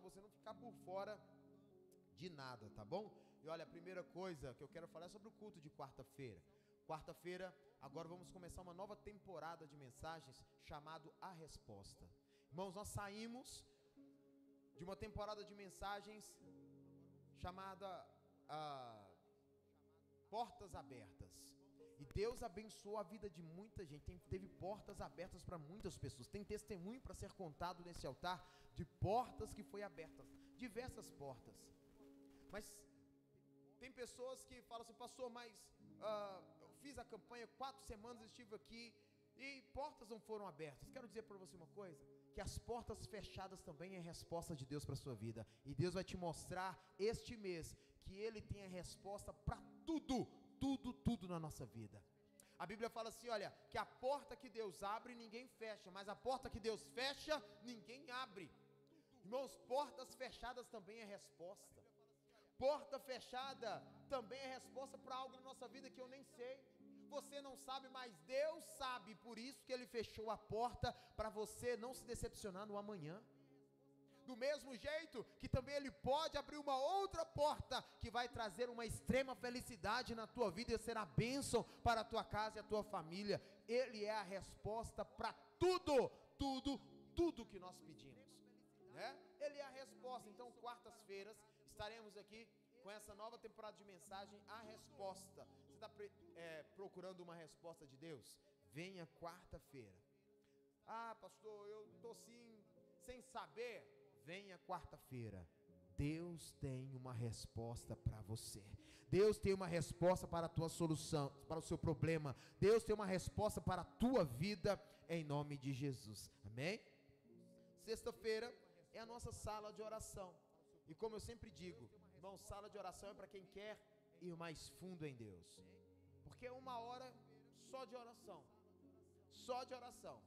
você não ficar por fora de nada, tá bom? E olha, a primeira coisa que eu quero falar é sobre o culto de quarta-feira. Quarta-feira, agora vamos começar uma nova temporada de mensagens chamado A Resposta. Irmãos, nós saímos de uma temporada de mensagens chamada Portas Abertas. E Deus abençoou a vida de muita gente. Teve portas abertas para muitas pessoas. Tem testemunho para ser contado nesse altar de portas que foi abertas, diversas portas. Mas tem pessoas que falam assim: pastor, mas eu fiz a campanha 4 semanas, estive aqui e portas não foram abertas. Quero dizer para você uma coisa, que as portas fechadas também é resposta de Deus para a sua vida. E Deus vai te mostrar este mês que Ele tem a resposta para tudo na nossa vida. A Bíblia fala assim, olha, que a porta que Deus abre, ninguém fecha, mas a porta que Deus fecha, ninguém abre. Irmãos, portas fechadas também é resposta. Porta fechada também é resposta para algo na nossa vida que eu nem sei. Você não sabe, mas Deus sabe. Por isso que Ele fechou a porta, para você não se decepcionar no amanhã. Do mesmo jeito que também Ele pode abrir uma outra porta, que vai trazer uma extrema felicidade na tua vida, e será bênção para a tua casa e a tua família. Ele é a resposta para tudo que nós pedimos, né? Ele é a resposta. Então, quartas-feiras estaremos aqui com essa nova temporada de mensagem, A Resposta. Você está procurando uma resposta de Deus? Venha quarta-feira. Ah, pastor, eu estou sim, sem saber. Venha quarta-feira. Deus tem uma resposta para você. Deus tem uma resposta para a tua solução, para o seu problema. Deus tem uma resposta para a tua vida, em nome de Jesus. Amém? Sexta-feira é a nossa sala de oração. E como eu sempre digo, irmão, sala de oração é para quem quer ir mais fundo em Deus. Porque é 1 hora só de oração. Só de oração.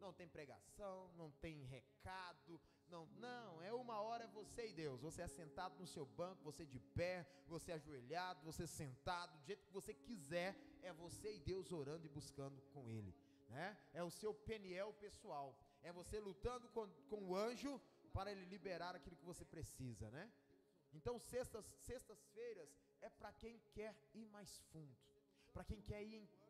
Não tem pregação, não tem recado, não, é 1 hora, é você e Deus. Você assentado no seu banco, você de pé, você ajoelhado, você sentado, do jeito que você quiser, é você e Deus orando e buscando com Ele, né? É o seu Peniel pessoal, é você lutando com o anjo para ele liberar aquilo que você precisa, né? Então sextas-feiras é para quem quer ir mais fundo, para quem quer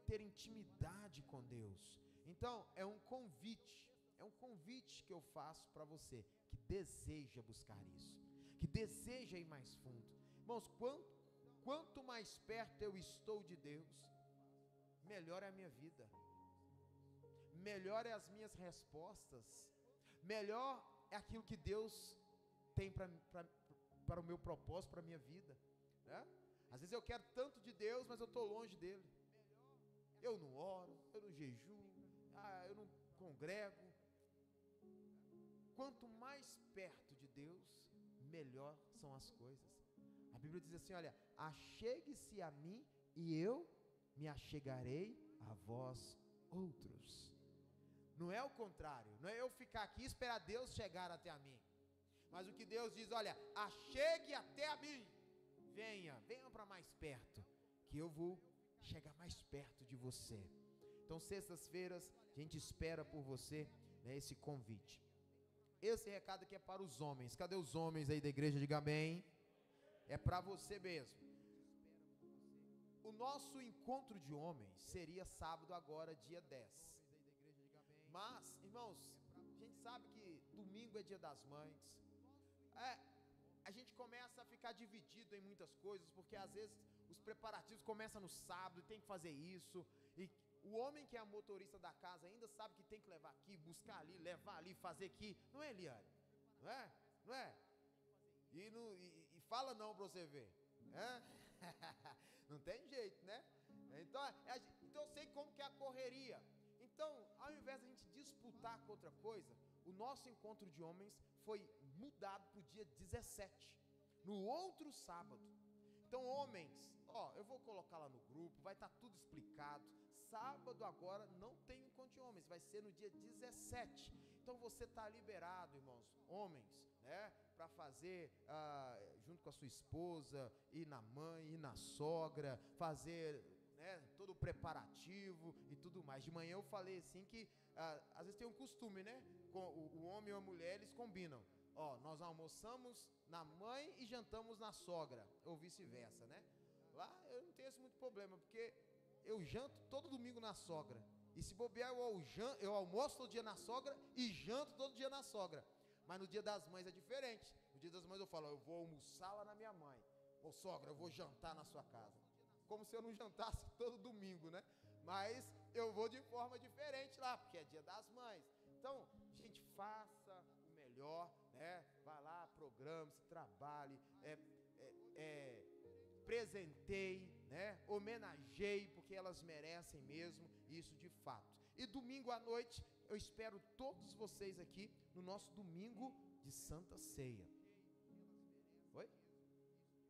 ter intimidade com Deus. Então é um convite que eu faço para você que deseja buscar isso, que deseja ir mais fundo. Irmãos, quanto mais perto eu estou de Deus, melhor é a minha vida, melhor é as minhas respostas, melhor é aquilo que Deus tem para o meu propósito, para a minha vida, né? Às vezes eu quero tanto de Deus, mas eu estou longe dele. Eu não oro, eu não jejuo, eu não congrego. Quanto mais perto de Deus, melhor são as coisas. A Bíblia diz assim, olha, achegue-se a mim e eu me achegarei a vós outros. Não é o contrário, não é eu ficar aqui e esperar Deus chegar até a mim. Mas o que Deus diz, olha, achegue até a mim, venha para mais perto, que eu vou chegar mais perto de você. Então sextas-feiras a gente espera por você, né, esse convite. Esse recado aqui é para os homens. Cadê os homens aí da igreja? Diga amém. É para você mesmo. O nosso encontro de homens seria sábado agora, dia 10. Mas, irmãos, a gente sabe que domingo é dia das mães. A gente começa a ficar dividido em muitas coisas, porque às vezes os preparativos começam no sábado e tem que fazer isso. E o homem que é a motorista da casa ainda sabe que tem que levar aqui, buscar ali, levar ali, fazer aqui. Não é, Eliane? Não é? E fala não para você ver. Não tem jeito, né? Então eu sei como que é a correria. Então, ao invés de a gente disputar com outra coisa, o nosso encontro de homens foi mudado para o dia 17, no outro sábado. Então, homens, eu vou colocar lá no grupo, vai estar tudo explicado. Sábado agora não tem encontro de homens, vai ser no dia 17. Então você está liberado, irmãos, homens, né, para fazer junto com a sua esposa, ir na mãe, ir na sogra, fazer, né, todo o preparativo e tudo mais. De manhã eu falei assim que às vezes tem um costume, né, com o homem e a mulher, eles combinam. Ó, nós almoçamos na mãe e jantamos na sogra, ou vice-versa, né? Lá eu não tenho esse muito problema, porque eu janto todo domingo na sogra. E se bobear, eu almoço todo dia na sogra e janto todo dia na sogra. Mas no dia das mães é diferente. No dia das mães eu falo, eu vou almoçar lá na minha mãe. Ô sogra, eu vou jantar na sua casa. Como se eu não jantasse todo domingo, né? Mas eu vou de forma diferente lá, porque é dia das mães. Então, gente, faça o melhor, né? Vá lá, programe-se, trabalhe, presenteie, né? Homenageie, porque elas merecem mesmo isso de fato. E domingo à noite, eu espero todos vocês aqui no nosso domingo de Santa Ceia. Oi?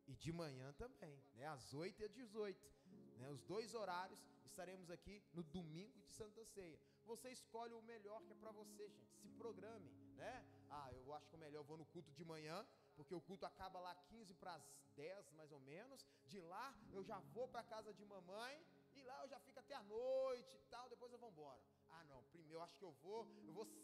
E de manhã também, né? Às 8 e às 18, né? Os dois horários estaremos aqui no domingo de Santa Ceia. Você escolhe o melhor que é para você, gente. Se programe, né? Ah, eu acho que o melhor eu vou no culto de manhã, porque o culto acaba lá 15 para as 10, mais ou menos. De lá eu já vou para a casa de mamãe e lá eu já fico até a noite e tal, depois eu vou embora. Ah, não, primeiro eu acho que eu vou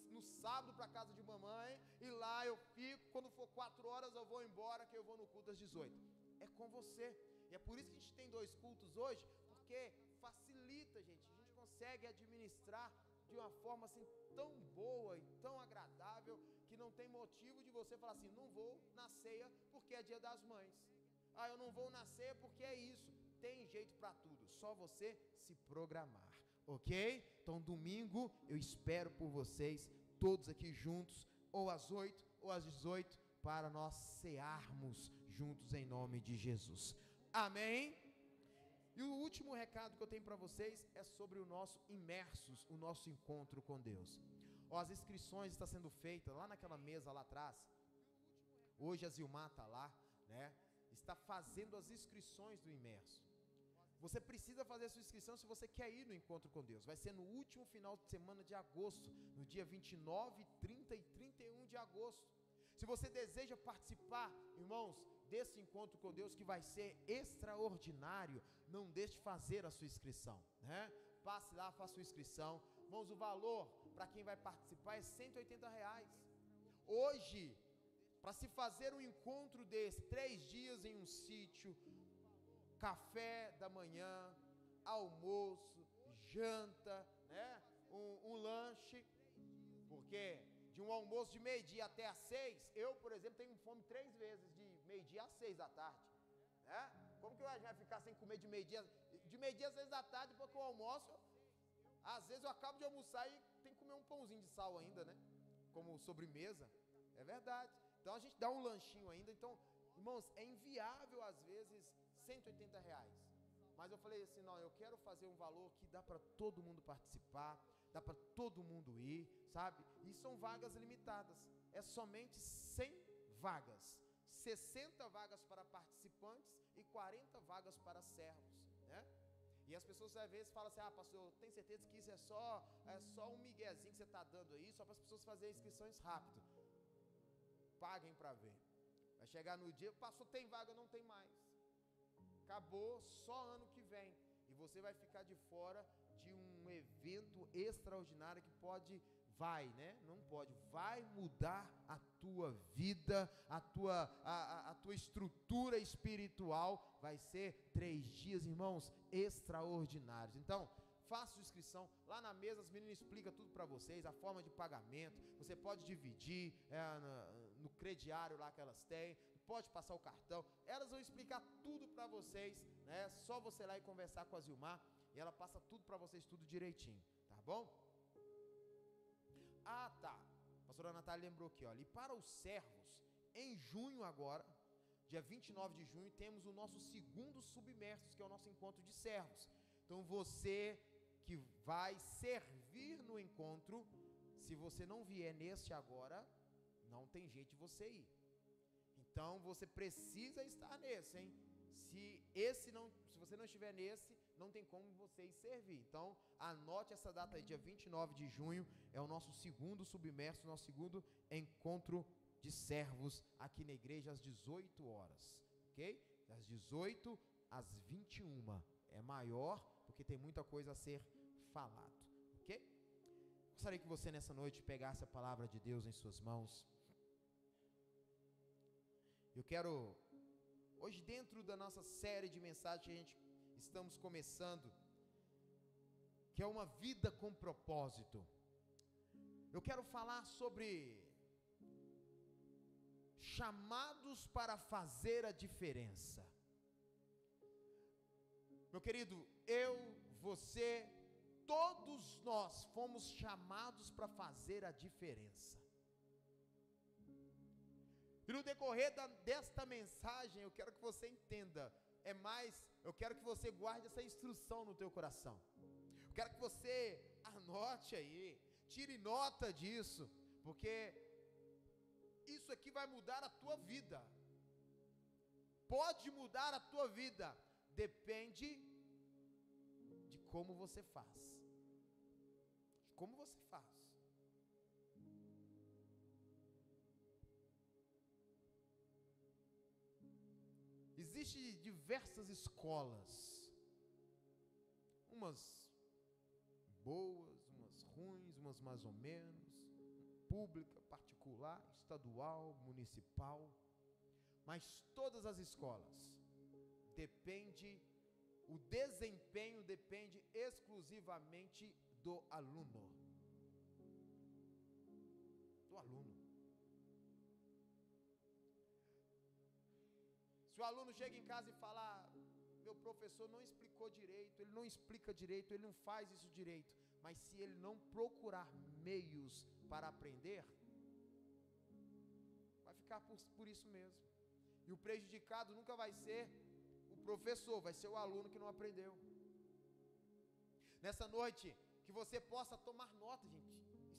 no sábado para a casa de mamãe e lá eu fico, quando for 4 horas eu vou embora, que eu vou no culto às 18. É com você. E é por isso que a gente tem 2 cultos hoje, porque facilita, gente. A gente consegue administrar de uma forma assim tão boa e tão agradável, que não tem motivo de você falar assim, não vou na ceia porque é dia das mães. Ah, eu não vou na ceia porque é isso. Tem jeito para tudo, só você se programar, ok? Então domingo eu espero por vocês, todos aqui juntos, ou às 8 ou às 18, para nós cearmos juntos em nome de Jesus. Amém? E o último recado que eu tenho para vocês é sobre o nosso imersos, o nosso encontro com Deus. Ó, as inscrições estão sendo feitas lá naquela mesa lá atrás. Hoje a Zilmar está lá, né? Está fazendo as inscrições do imerso. Você precisa fazer a sua inscrição se você quer ir no encontro com Deus. Vai ser no último final de semana de agosto, no dia 29, 30 e 31 de agosto. Se você deseja participar, irmãos, desse encontro com Deus que vai ser extraordinário, não deixe de fazer a sua inscrição, né? Passe lá, faça a sua inscrição. Irmãos, o valor para quem vai participar é R$180. Hoje, para se fazer um encontro desse, 3 dias em um sítio, café da manhã, almoço, janta, né? Um lanche, porque de um almoço de meio-dia até às 6, eu, por exemplo, tenho fome 3 vezes, de meio-dia às 6 da tarde, né? Como que a gente vai ficar sem comer de meio-dia às 6 da tarde, porque eu almoço, às vezes eu acabo de almoçar e tem que comer um pãozinho de sal ainda, né? Como sobremesa, é verdade. Então a gente dá um lanchinho ainda. Então, irmãos, é inviável às vezes R$180. Mas eu falei assim, não, eu quero fazer um valor que dá para todo mundo participar, dá para todo mundo ir, sabe? E são vagas limitadas, é somente 100 vagas, 60 vagas para participantes e 40 vagas para servos, né? E as pessoas às vezes falam assim, ah, pastor, tem certeza que isso é só um miguezinho que você está dando aí, só para as pessoas fazerem inscrições rápido. Paguem para ver. Vai chegar no dia, pastor, tem vaga, não tem mais. Acabou, só ano que vem. E você vai ficar de fora de um evento extraordinário que vai mudar a tua vida, a tua estrutura espiritual. Vai ser 3 dias, irmãos, extraordinários. Então, faça sua inscrição, lá na mesa as meninas explicam tudo para vocês, a forma de pagamento, você pode dividir no crediário lá que elas têm, pode passar o cartão, elas vão explicar tudo para vocês, né? Só você lá e conversar com a Zilmar, e ela passa tudo para vocês, tudo direitinho, tá bom? Ah, tá, a pastora Natália lembrou aqui, olha, e para os servos, em junho agora, dia 29 de junho, temos o nosso segundo submersos, que é o nosso encontro de servos. Então você que vai servir no encontro, se você não vier neste agora, não tem jeito de você ir. Então você precisa estar nesse, hein? Se você não estiver nesse, não tem como você ir servir. Então anote essa data aí, dia 29 de junho, é o nosso segundo submerso, nosso segundo encontro de servos aqui na igreja às 18 horas, ok? Das 18 às 21, é maior, porque tem muita coisa a ser falado, ok? Gostaria que você nessa noite pegasse a palavra de Deus em suas mãos Eu quero, hoje dentro da nossa série de mensagens que a gente estamos começando, que é uma vida com propósito, eu quero falar sobre chamados para fazer a diferença. Meu querido, eu, você, todos nós fomos chamados para fazer a diferença. E no decorrer desta mensagem, eu quero que você entenda, eu quero que você guarde essa instrução no teu coração. Eu quero que você anote aí, tire nota disso, porque isso aqui vai mudar a tua vida. Pode mudar a tua vida, depende de como você faz. De como você faz. Existem diversas escolas, umas boas, umas ruins, umas mais ou menos, pública, particular, estadual, municipal, mas todas as escolas o desempenho depende exclusivamente do aluno. Do aluno. Se o aluno chega em casa e fala, meu professor não explicou direito, ele não explica direito, ele não faz isso direito, mas se ele não procurar meios para aprender, vai ficar por isso mesmo. E o prejudicado nunca vai ser o professor, vai ser o aluno que não aprendeu. Nessa noite, que você possa tomar nota, gente.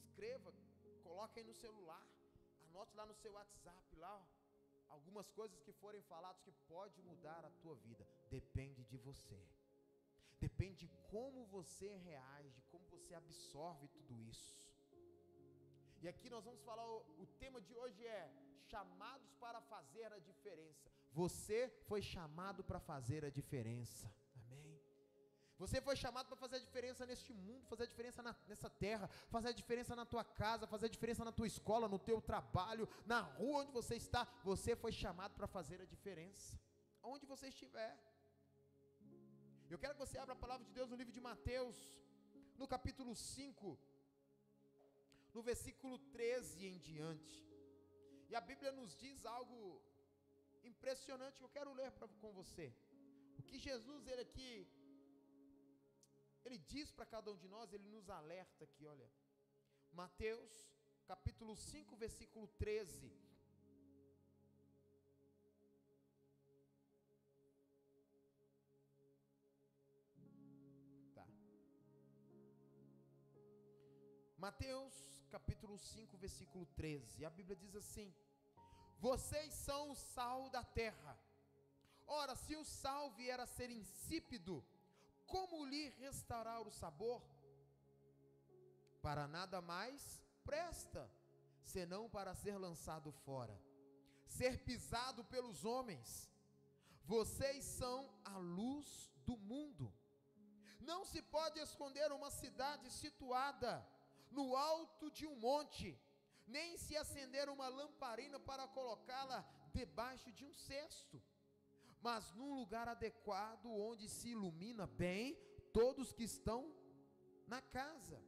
Escreva, coloque aí no celular, anote lá no seu WhatsApp, lá, ó, algumas coisas que forem faladas que pode mudar a tua vida. Depende de você. Depende de como você reage, de como você absorve tudo isso. E aqui nós vamos falar, o tema de hoje é chamados para fazer a diferença. Você foi chamado para fazer a diferença. Amém? Você foi chamado para fazer a diferença neste mundo, fazer a diferença nessa terra, fazer a diferença na tua casa, fazer a diferença na tua escola, no teu trabalho, na rua onde você está. Você foi chamado para fazer a diferença, onde você estiver. Eu quero que você abra a palavra de Deus no livro de Mateus, no capítulo 5, no versículo 13 em diante. E a Bíblia nos diz algo impressionante que eu quero ler com você. O que Jesus, ele diz para cada um de nós, ele nos alerta aqui, olha. Mateus, capítulo 5, versículo 13. Tá. Mateus, capítulo 5, versículo 13. A Bíblia diz assim: vocês são o sal da terra. Ora, se o sal vier a ser insípido, como lhe restaurar o sabor? Para nada mais presta, senão para ser lançado fora, ser pisado pelos homens. Vocês são a luz do mundo. Não se pode esconder uma cidade situada no alto de um monte, nem se acender uma lamparina para colocá-la debaixo de um cesto, mas num lugar adequado, onde se ilumina bem todos que estão na casa.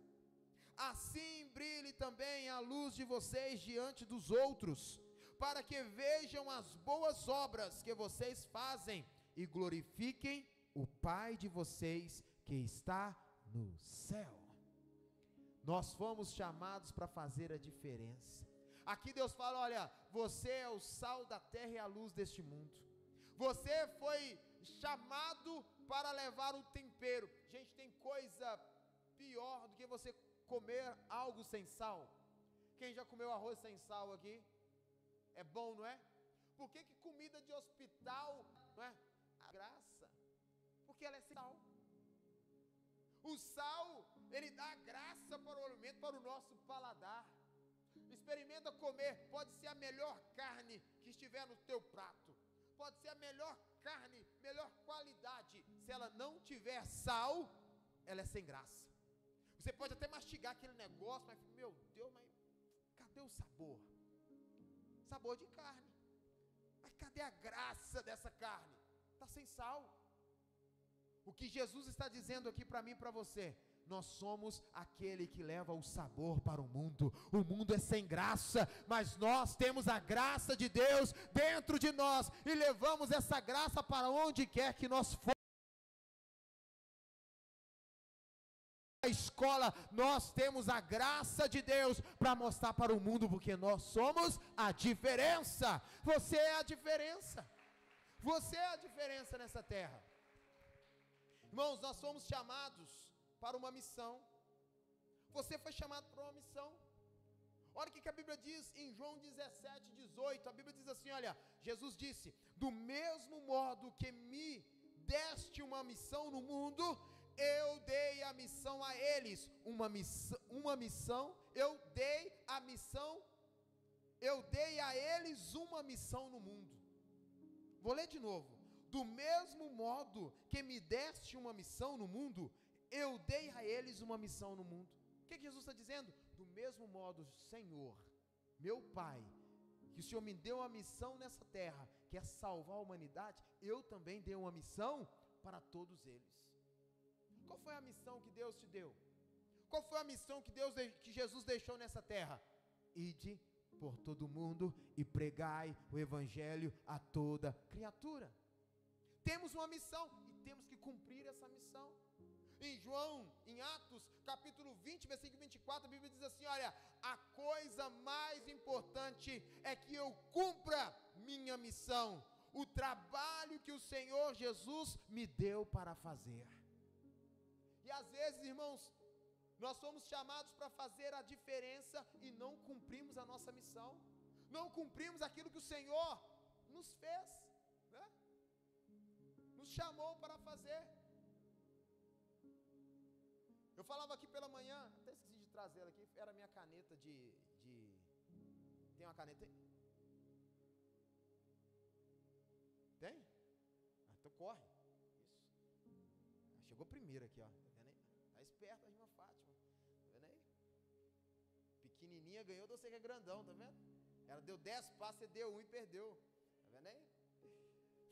Assim brilhe também a luz de vocês diante dos outros, para que vejam as boas obras que vocês fazem e glorifiquem o Pai de vocês que está no céu. Nós fomos chamados para fazer a diferença. Aqui Deus fala, olha, você é o sal da terra e a luz deste mundo. Você foi chamado para levar um tempero. Gente, tem coisa pior do que você comer algo sem sal. Quem já comeu arroz sem sal aqui? É bom, não é? Por que comida de hospital, não é? A graça. Porque ela é sem sal. O sal, ele dá graça para o alimento, para o nosso paladar. Experimenta comer, pode ser a melhor carne que estiver no teu prato. Pode ser a melhor carne, melhor qualidade. Se ela não tiver sal, ela é sem graça. Você pode até mastigar aquele negócio, mas meu Deus, mas cadê o sabor? Sabor de carne. Mas cadê a graça dessa carne? Está sem sal. O que Jesus está dizendo aqui para mim e para você: nós somos aquele que leva o sabor para o mundo. O mundo é sem graça, mas nós temos a graça de Deus dentro de nós e levamos essa graça para onde quer que nós formos. Na escola, nós temos a graça de Deus para mostrar para o mundo, porque nós somos a diferença. Você é a diferença. Você é a diferença nessa terra. Irmãos, nós somos chamados para uma missão. Você foi chamado para uma missão. Olha o que a Bíblia diz em João 17:18. A Bíblia diz assim, olha, Jesus disse: do mesmo modo que me deste uma missão no mundo, eu dei a missão a eles. Eu dei a eles uma missão no mundo. Vou ler de novo. Do mesmo modo que me deste uma missão no mundo, eu dei a eles uma missão no mundo. O que Jesus está dizendo? Do mesmo modo, Senhor, meu Pai, que o Senhor me deu uma missão nessa terra, que é salvar a humanidade, eu também dei uma missão para todos eles. Qual foi a missão que Deus te deu? Qual foi a missão que Jesus deixou nessa terra? Ide por todo mundo e pregai o evangelho a toda criatura. Temos uma missão e temos que cumprir essa missão. Em Atos, capítulo 20, versículo 24, a Bíblia diz assim, olha, a coisa mais importante é que eu cumpra minha missão, o trabalho que o Senhor Jesus me deu para fazer. E às vezes, irmãos, nós somos chamados para fazer a diferença e não cumprimos a nossa missão, não cumprimos aquilo que o Senhor nos fez, né? Nos chamou para fazer. Eu falava aqui pela manhã, até esqueci de trazer ela aqui, era a minha caneta Tem uma caneta aí? Tem? Ah, então corre. Isso. Chegou primeiro aqui, ó. Tá vendo aí? Tá esperta a irmã Fátima. Tá vendo aí? Pequenininha ganhou, você que é grandão, tá vendo? Ela deu 10 passos, você deu 1 e perdeu. Tá vendo aí?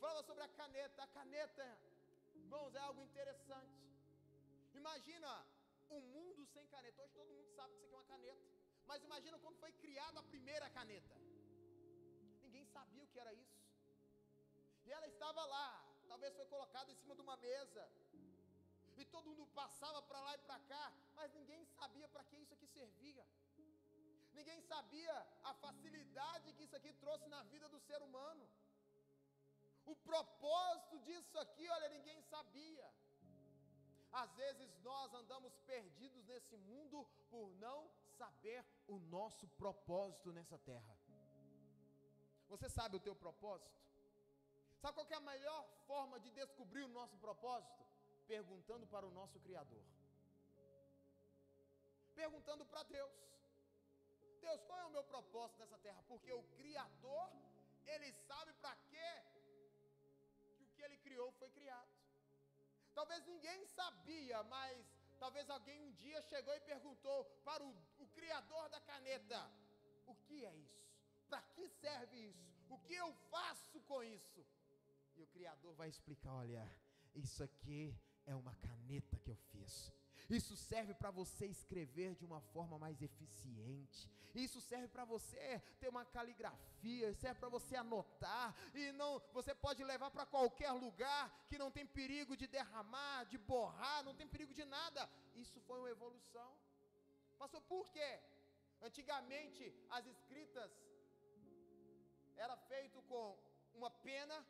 Falava sobre a caneta. A caneta, irmãos, é algo interessante. Imagina um mundo sem caneta. Hoje todo mundo sabe que isso aqui é uma caneta. Mas imagina quando foi criada a primeira caneta. Ninguém sabia o que era isso. E ela estava lá, talvez foi colocada em cima de uma mesa. E todo mundo passava para lá e para cá, mas ninguém sabia para que isso aqui servia. Ninguém sabia a facilidade que isso aqui trouxe na vida do ser humano. O propósito disso aqui, olha, ninguém sabia. Às vezes nós andamos perdidos nesse mundo por não saber o nosso propósito nessa terra. Você sabe o teu propósito? Sabe qual que é a melhor forma de descobrir o nosso propósito? Perguntando para o nosso Criador. Perguntando para Deus. Deus, qual é o meu propósito nessa terra? Porque o Criador, Ele sabe para quê que o que Ele criou foi criado. Talvez ninguém sabia, mas talvez alguém um dia chegou e perguntou para o Criador da caneta: o que é isso? Para que serve isso? O que eu faço com isso? E o Criador vai explicar: olha, isso aqui é uma caneta que eu fiz. Isso serve para você escrever de uma forma mais eficiente. Isso serve para você ter uma caligrafia, serve para você anotar, e não, você pode levar para qualquer lugar que não tem perigo de derramar, de borrar, não tem perigo de nada. Isso foi uma evolução. Pastor, por quê? Antigamente as escritas era feito com uma pena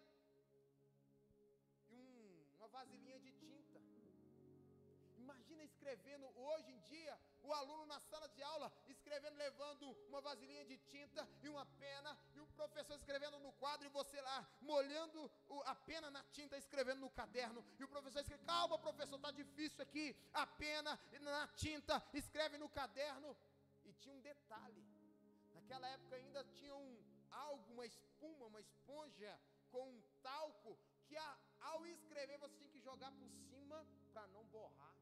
e uma vasilhinha de tinta. Imagina escrevendo hoje em dia, o aluno na sala de aula, escrevendo, levando uma vasilhinha de tinta e uma pena, e o professor escrevendo no quadro, e você lá, molhando a pena na tinta, escrevendo no caderno, e o professor escreve: calma professor, está difícil aqui, a pena na tinta, escreve no caderno. E tinha um detalhe, naquela época ainda tinha uma espuma, uma esponja com um talco, que ao escrever você tinha que jogar por cima para não borrar.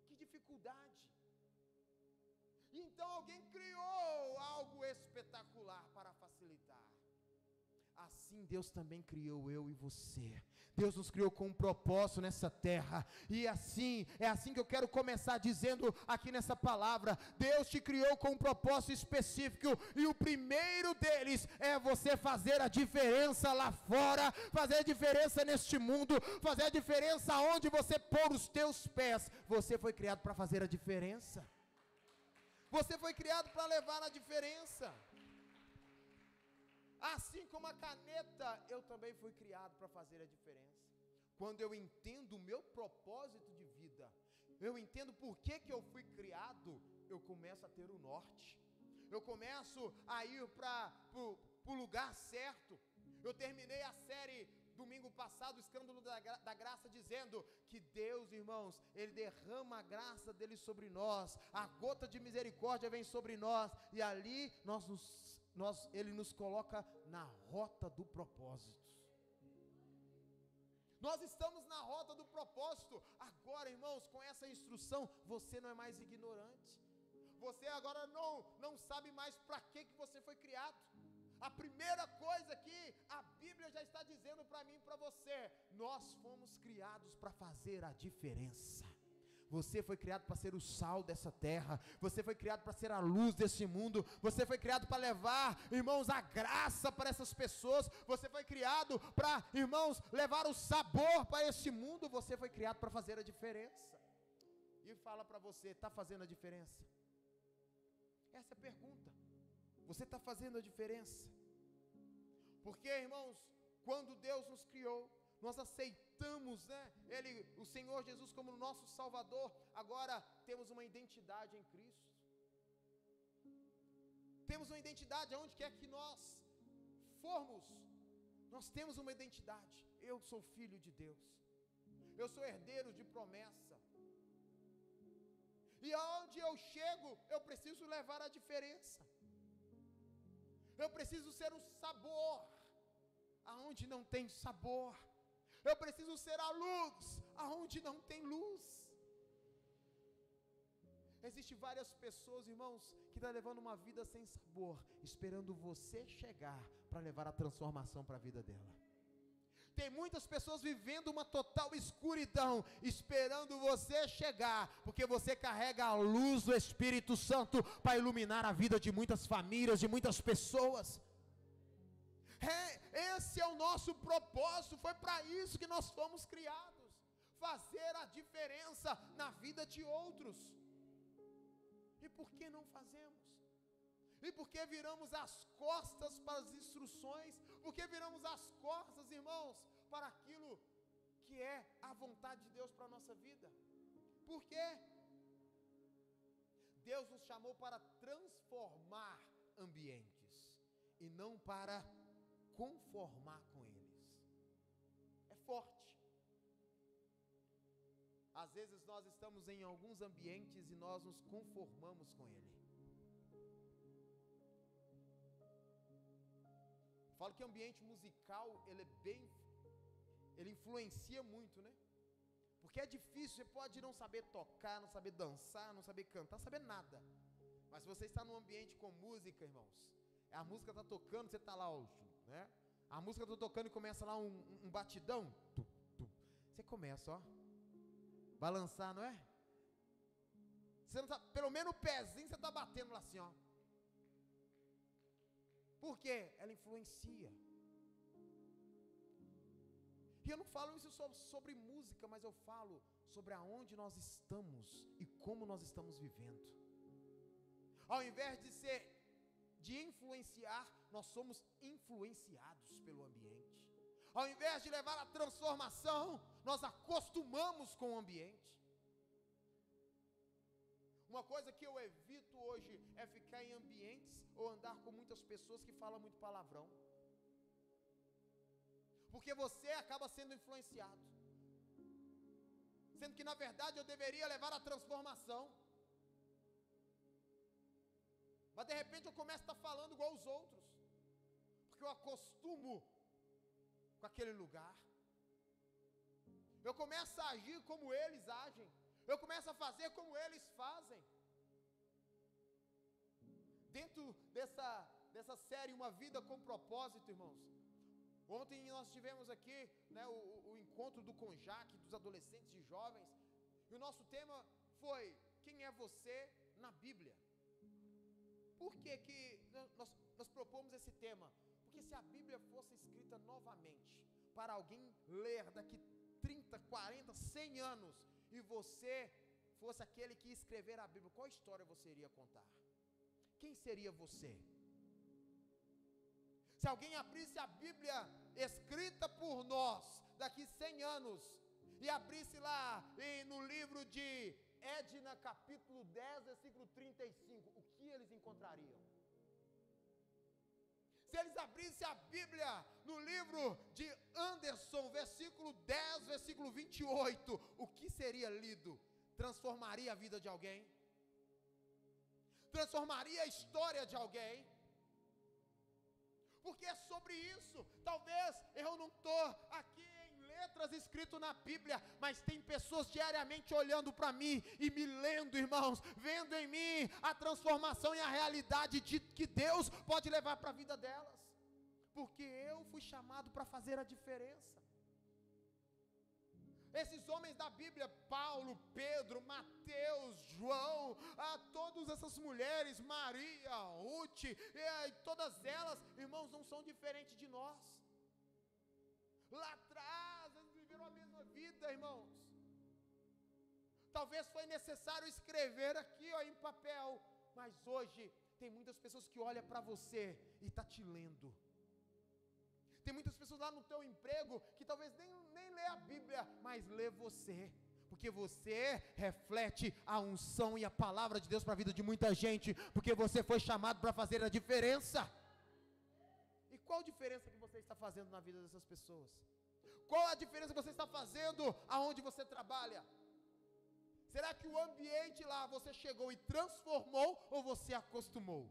Que dificuldade! Então alguém criou algo espetacular para facilitar. assim Deus também criou eu e você. Deus nos criou com um propósito nessa terra, e assim, é assim que eu quero começar dizendo aqui nessa palavra. Deus te criou com um propósito específico, e o primeiro deles é você fazer a diferença lá fora, fazer a diferença neste mundo, fazer a diferença onde você pôr os teus pés. Você foi criado para fazer a diferença, você foi criado para levar a diferença. Assim como a caneta, eu também fui criado para fazer a diferença. Quando eu entendo o meu propósito de vida, eu entendo por que eu fui criado, eu começo a ter o norte, eu começo a ir para o lugar certo. Eu terminei a série domingo passado, o escândalo da graça, dizendo que Deus, irmãos, Ele derrama a graça dEle sobre nós, a gota de misericórdia vem sobre nós, e ali Ele nos coloca na rota do propósito. Nós estamos na rota do propósito. Agora, irmãos, com essa instrução, você não é mais ignorante. Você agora não sabe mais para que você foi criado. A primeira coisa que a Bíblia já está dizendo para mim e para você: nós fomos criados para fazer a diferença. Você foi criado para ser o sal dessa terra. Você foi criado para ser a luz desse mundo. Você foi criado para levar, irmãos, a graça para essas pessoas. Você foi criado para, irmãos, levar o sabor para esse mundo. Você foi criado para fazer a diferença. E fala para você: está fazendo a diferença? Essa é a pergunta. Você está fazendo a diferença? Porque, irmãos, quando Deus nos criou, nós aceitamos, o Senhor Jesus como nosso Salvador. Agora temos uma identidade em Cristo. Temos uma identidade aonde quer que nós formos. Nós temos uma identidade. Eu sou filho de Deus. Eu sou herdeiro de promessa. E aonde eu chego, eu preciso levar a diferença. Eu preciso ser o sabor aonde não tem sabor. Eu preciso ser a luz aonde não tem luz. Existem várias pessoas, irmãos, que estão levando uma vida sem sabor, esperando você chegar para levar a transformação para a vida dela. Tem muitas pessoas vivendo uma total escuridão, esperando você chegar, porque você carrega a luz do Espírito Santo para iluminar a vida de muitas famílias, de muitas pessoas. Esse é o nosso propósito, foi para isso que nós fomos criados, fazer a diferença na vida de outros. E por que não fazemos? E por que viramos as costas para as instruções? Por que viramos as costas, irmãos, para aquilo que é a vontade de Deus para a nossa vida? Por quê? Deus nos chamou para transformar ambientes e não para conformar com eles. É forte. Às vezes nós estamos em alguns ambientes e nós nos conformamos com ele. Falo que o ambiente musical, ele influencia muito, né? Porque é difícil, você pode não saber tocar, não saber dançar, não saber cantar, não saber nada. Mas se você está num ambiente com música, irmãos, a música está tocando, você está lá, né? A música está tocando e começa lá um batidão. Você começa, balançar, não é? Você não tá, pelo menos o pezinho você está batendo lá assim, Por quê? Ela influencia. E eu não falo isso só sobre música, mas eu falo sobre aonde nós estamos e como nós estamos vivendo. Ao invés de influenciar, nós somos influenciados pelo ambiente. Ao invés de levar a transformação, nós acostumamos com o ambiente. Uma coisa que eu evito hoje é ficar em ambientes ou andar com muitas pessoas que falam muito palavrão. Porque você acaba sendo influenciado. Sendo que na verdade eu deveria levar a transformação. Mas de repente eu começo a estar falando igual os outros. Porque eu acostumo com aquele lugar. Eu começo a agir como eles agem. Eu começo a fazer como eles fazem. Dentro dessa série Uma Vida com Propósito, irmãos, Ontem nós tivemos aqui, né, o encontro do CONJAC, dos adolescentes e jovens, e o nosso tema foi: quem é você na Bíblia? Por que que nós propomos esse tema? Porque se a Bíblia fosse escrita novamente, para alguém ler daqui 30, 40, 100 anos, e você fosse aquele que ia escrever a Bíblia, qual história você iria contar? Quem seria você? Se alguém abrisse a Bíblia escrita por nós, daqui 100 anos, e abrisse lá no livro de Edna, capítulo 10, versículo 35, o que eles encontrariam? Se eles abrissem a Bíblia no livro de Anderson, versículo 10, versículo 28, o que seria lido? Transformaria a vida de alguém? Transformaria a história de alguém? Porque é sobre isso. Talvez eu não estou aqui em letras escrito na Bíblia, mas tem pessoas diariamente olhando para mim e me lendo, irmãos, vendo em mim a transformação e a realidade de que Deus pode levar para a vida delas, porque eu fui chamado para fazer a diferença. Esses homens da Bíblia, Paulo, Pedro, Mateus, João, todas essas mulheres, Maria, Ruth, e todas elas, irmãos, não são diferentes de nós. Lá atrás, eles viveram a mesma vida, irmãos. Talvez foi necessário escrever aqui, ó, em papel, mas hoje tem muitas pessoas que olham para você e estão te lendo. Tem muitas pessoas lá no teu emprego que talvez nem lê a Bíblia, mas lê você, porque você reflete a unção e a palavra de Deus para a vida de muita gente, porque você foi chamado para fazer a diferença. E qual a diferença que você está fazendo na vida dessas pessoas? Qual a diferença que você está fazendo aonde você trabalha? Será que o ambiente lá você chegou e transformou ou você acostumou?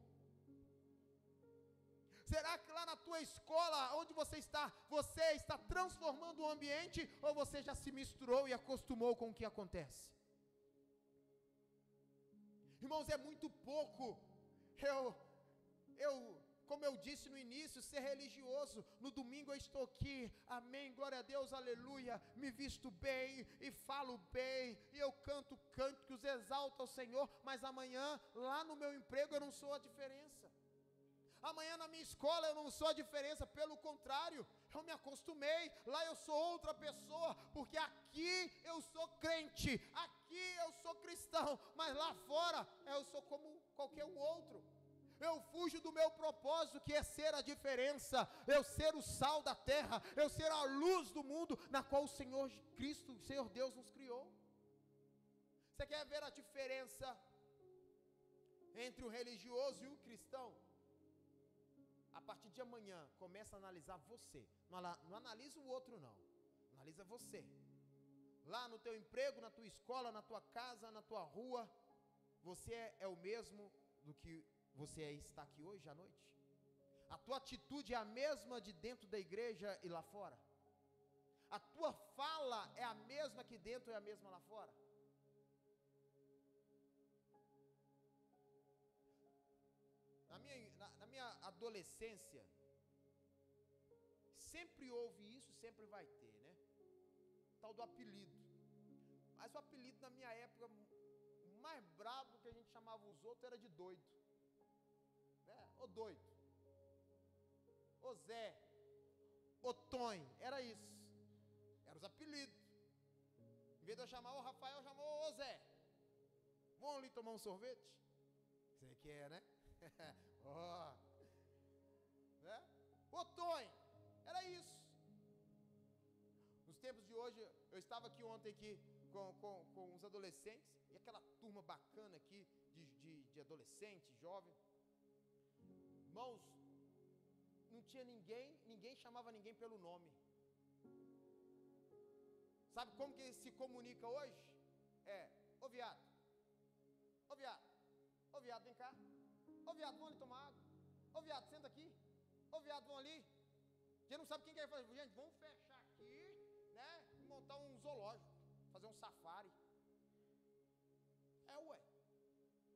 Será que lá na tua escola, onde você está transformando o ambiente, ou você já se misturou e acostumou com o que acontece? Irmãos, é muito pouco como eu disse no início, ser religioso. No domingo eu estou aqui, amém, glória a Deus, aleluia, me visto bem e falo bem, e eu canto cânticos, exalto ao Senhor, mas amanhã, lá no meu emprego, eu não sou a diferença. Amanhã na minha escola eu não sou a diferença, pelo contrário, eu me acostumei, lá eu sou outra pessoa, porque aqui eu sou crente, aqui eu sou cristão, mas lá fora eu sou como qualquer um outro. Eu fujo do meu propósito, que é ser a diferença, eu ser o sal da terra, eu ser a luz do mundo, na qual o Senhor Cristo, o Senhor Deus nos criou. Você quer ver a diferença entre o religioso e o cristão? A partir de amanhã, começa a analisar você. Não analisa o outro não. Analisa você. Lá no teu emprego, na tua escola, na tua casa, na tua rua, você é o mesmo do que você está aqui hoje à noite? A tua atitude é a mesma de dentro da igreja e lá fora? A tua fala é a mesma aqui dentro e a mesma lá fora? Na minha adolescência, sempre houve isso, sempre vai ter, né? Tal do apelido. Mas o apelido na minha época, mais brabo que a gente chamava os outros era de doido. Né? Ô doido. Ô Zé. Ô Tonho. Era isso. Eram os apelidos. Em vez de eu chamar o Rafael, eu chamava o Zé. Vamos ali tomar um sorvete? Você quer, né? Oh. Né? Ô Tonho, era isso. Nos tempos de hoje, eu estava aqui ontem aqui com os adolescentes, e aquela turma bacana aqui de adolescente, jovem. Irmãos, não tinha ninguém chamava ninguém pelo nome. Sabe como que se comunica hoje? Ô viado, ô viado, ô viado, vem cá. Ô viado, vamos ali tomar água. Ô viado, senta aqui. Ô viado, vamos ali. Quem não sabe quem quer fazer? Gente, vamos fechar aqui, né? E montar um zoológico. Fazer um safari. Ué.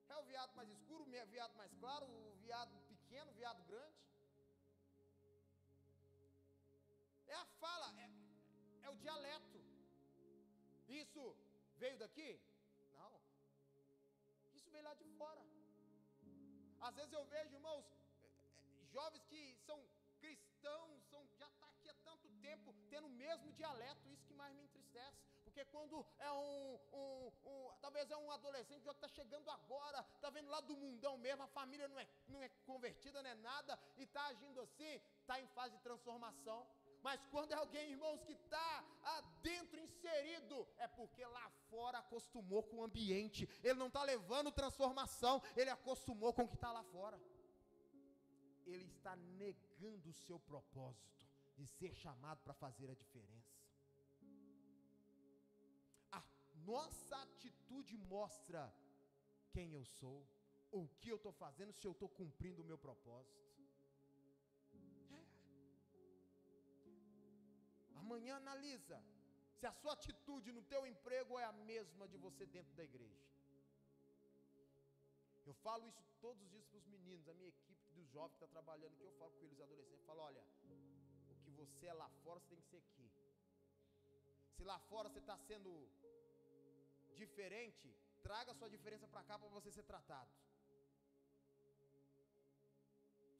É o viado mais escuro, o viado mais claro, o viado pequeno, o viado grande. dialeto. Isso veio daqui? Não. Isso veio lá de fora. Às vezes eu vejo, irmãos, jovens que são cristãos, já está aqui há tanto tempo, tendo o mesmo dialeto. Isso que mais me entristece. Porque quando é talvez é um adolescente que está chegando agora, está vendo lá do mundão mesmo, a família não é convertida, não é nada, e está agindo assim, está em fase de transformação. Mas quando é alguém, irmãos, que está dentro inserido, é porque lá fora acostumou com o ambiente. Ele não está levando transformação, ele acostumou com o que está lá fora. Ele está negando o seu propósito de ser chamado para fazer a diferença. A nossa atitude mostra quem eu sou, ou o que eu estou fazendo, se eu estou cumprindo o meu propósito. Amanhã analisa se a sua atitude no teu emprego é a mesma de você dentro da igreja. Eu falo isso todos os dias para os meninos, a minha equipe dos jovens que está trabalhando aqui, eu falo com eles adolescentes, eu falo, olha, o que você é lá fora, você tem que ser aqui. Se lá fora você está sendo diferente, traga a sua diferença para cá para você ser tratado.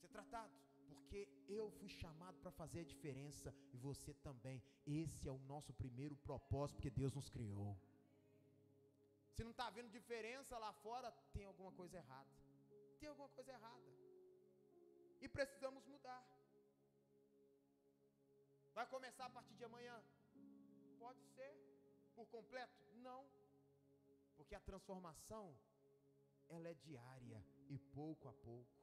Ser tratado. Porque eu fui chamado para fazer a diferença, e você também. Esse é o nosso primeiro propósito, porque Deus nos criou. Se não está havendo diferença lá fora, tem alguma coisa errada. Tem alguma coisa errada. E precisamos mudar. Vai começar a partir de amanhã? Pode ser. Por completo? Não. Porque a transformação, ela é diária e pouco a pouco.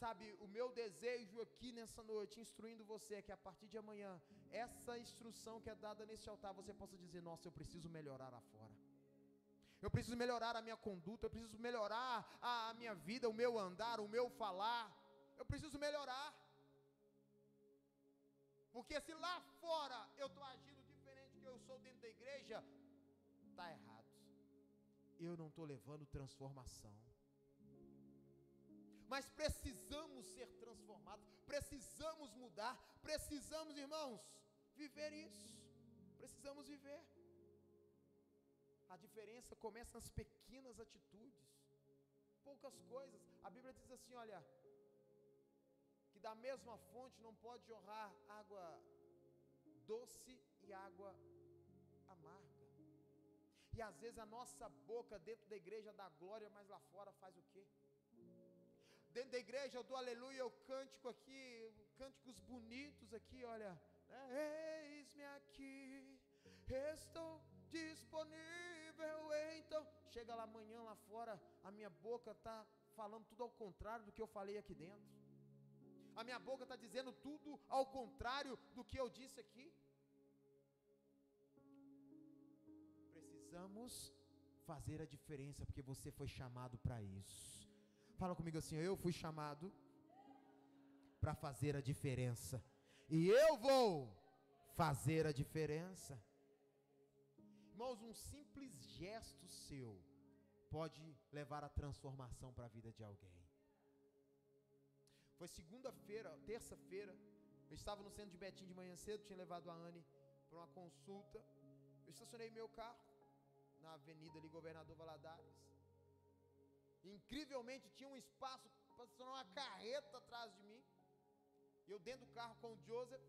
Sabe, o meu desejo aqui nessa noite, instruindo você, é que a partir de amanhã, essa instrução que é dada nesse altar, você possa dizer, nossa, eu preciso melhorar lá fora. Eu preciso melhorar a minha conduta, eu preciso melhorar a minha vida, o meu andar, o meu falar. Eu preciso melhorar. Porque se lá fora eu estou agindo diferente do que eu sou dentro da igreja, está errado. Eu não estou levando transformação. Mas precisamos ser transformados, precisamos mudar, precisamos, irmãos, viver isso. Precisamos viver. A diferença começa nas pequenas atitudes, poucas coisas. A Bíblia diz assim, olha, que da mesma fonte não pode jorrar água doce e água amarga. E às vezes a nossa boca dentro da igreja dá glória, mas lá fora faz o quê? Dentro da igreja eu dou aleluia, eu cântico aqui, cânticos bonitos aqui, olha, eis-me aqui, estou disponível, então, chega lá amanhã lá fora, a minha boca está falando tudo ao contrário do que eu falei aqui dentro, a minha boca está dizendo tudo ao contrário do que eu disse aqui. Precisamos fazer a diferença, porque você foi chamado para isso. Fala comigo assim, eu fui chamado para fazer a diferença, e eu vou fazer a diferença. Irmãos, um simples gesto seu pode levar a transformação para a vida de alguém. Foi segunda-feira, terça-feira, eu estava no centro de Betim de manhã cedo, tinha levado a Anne para uma consulta, eu estacionei meu carro na avenida ali, Governador Valadares. Incrivelmente tinha um espaço para estacionar uma carreta atrás de mim. E eu dentro do carro com o Joseph,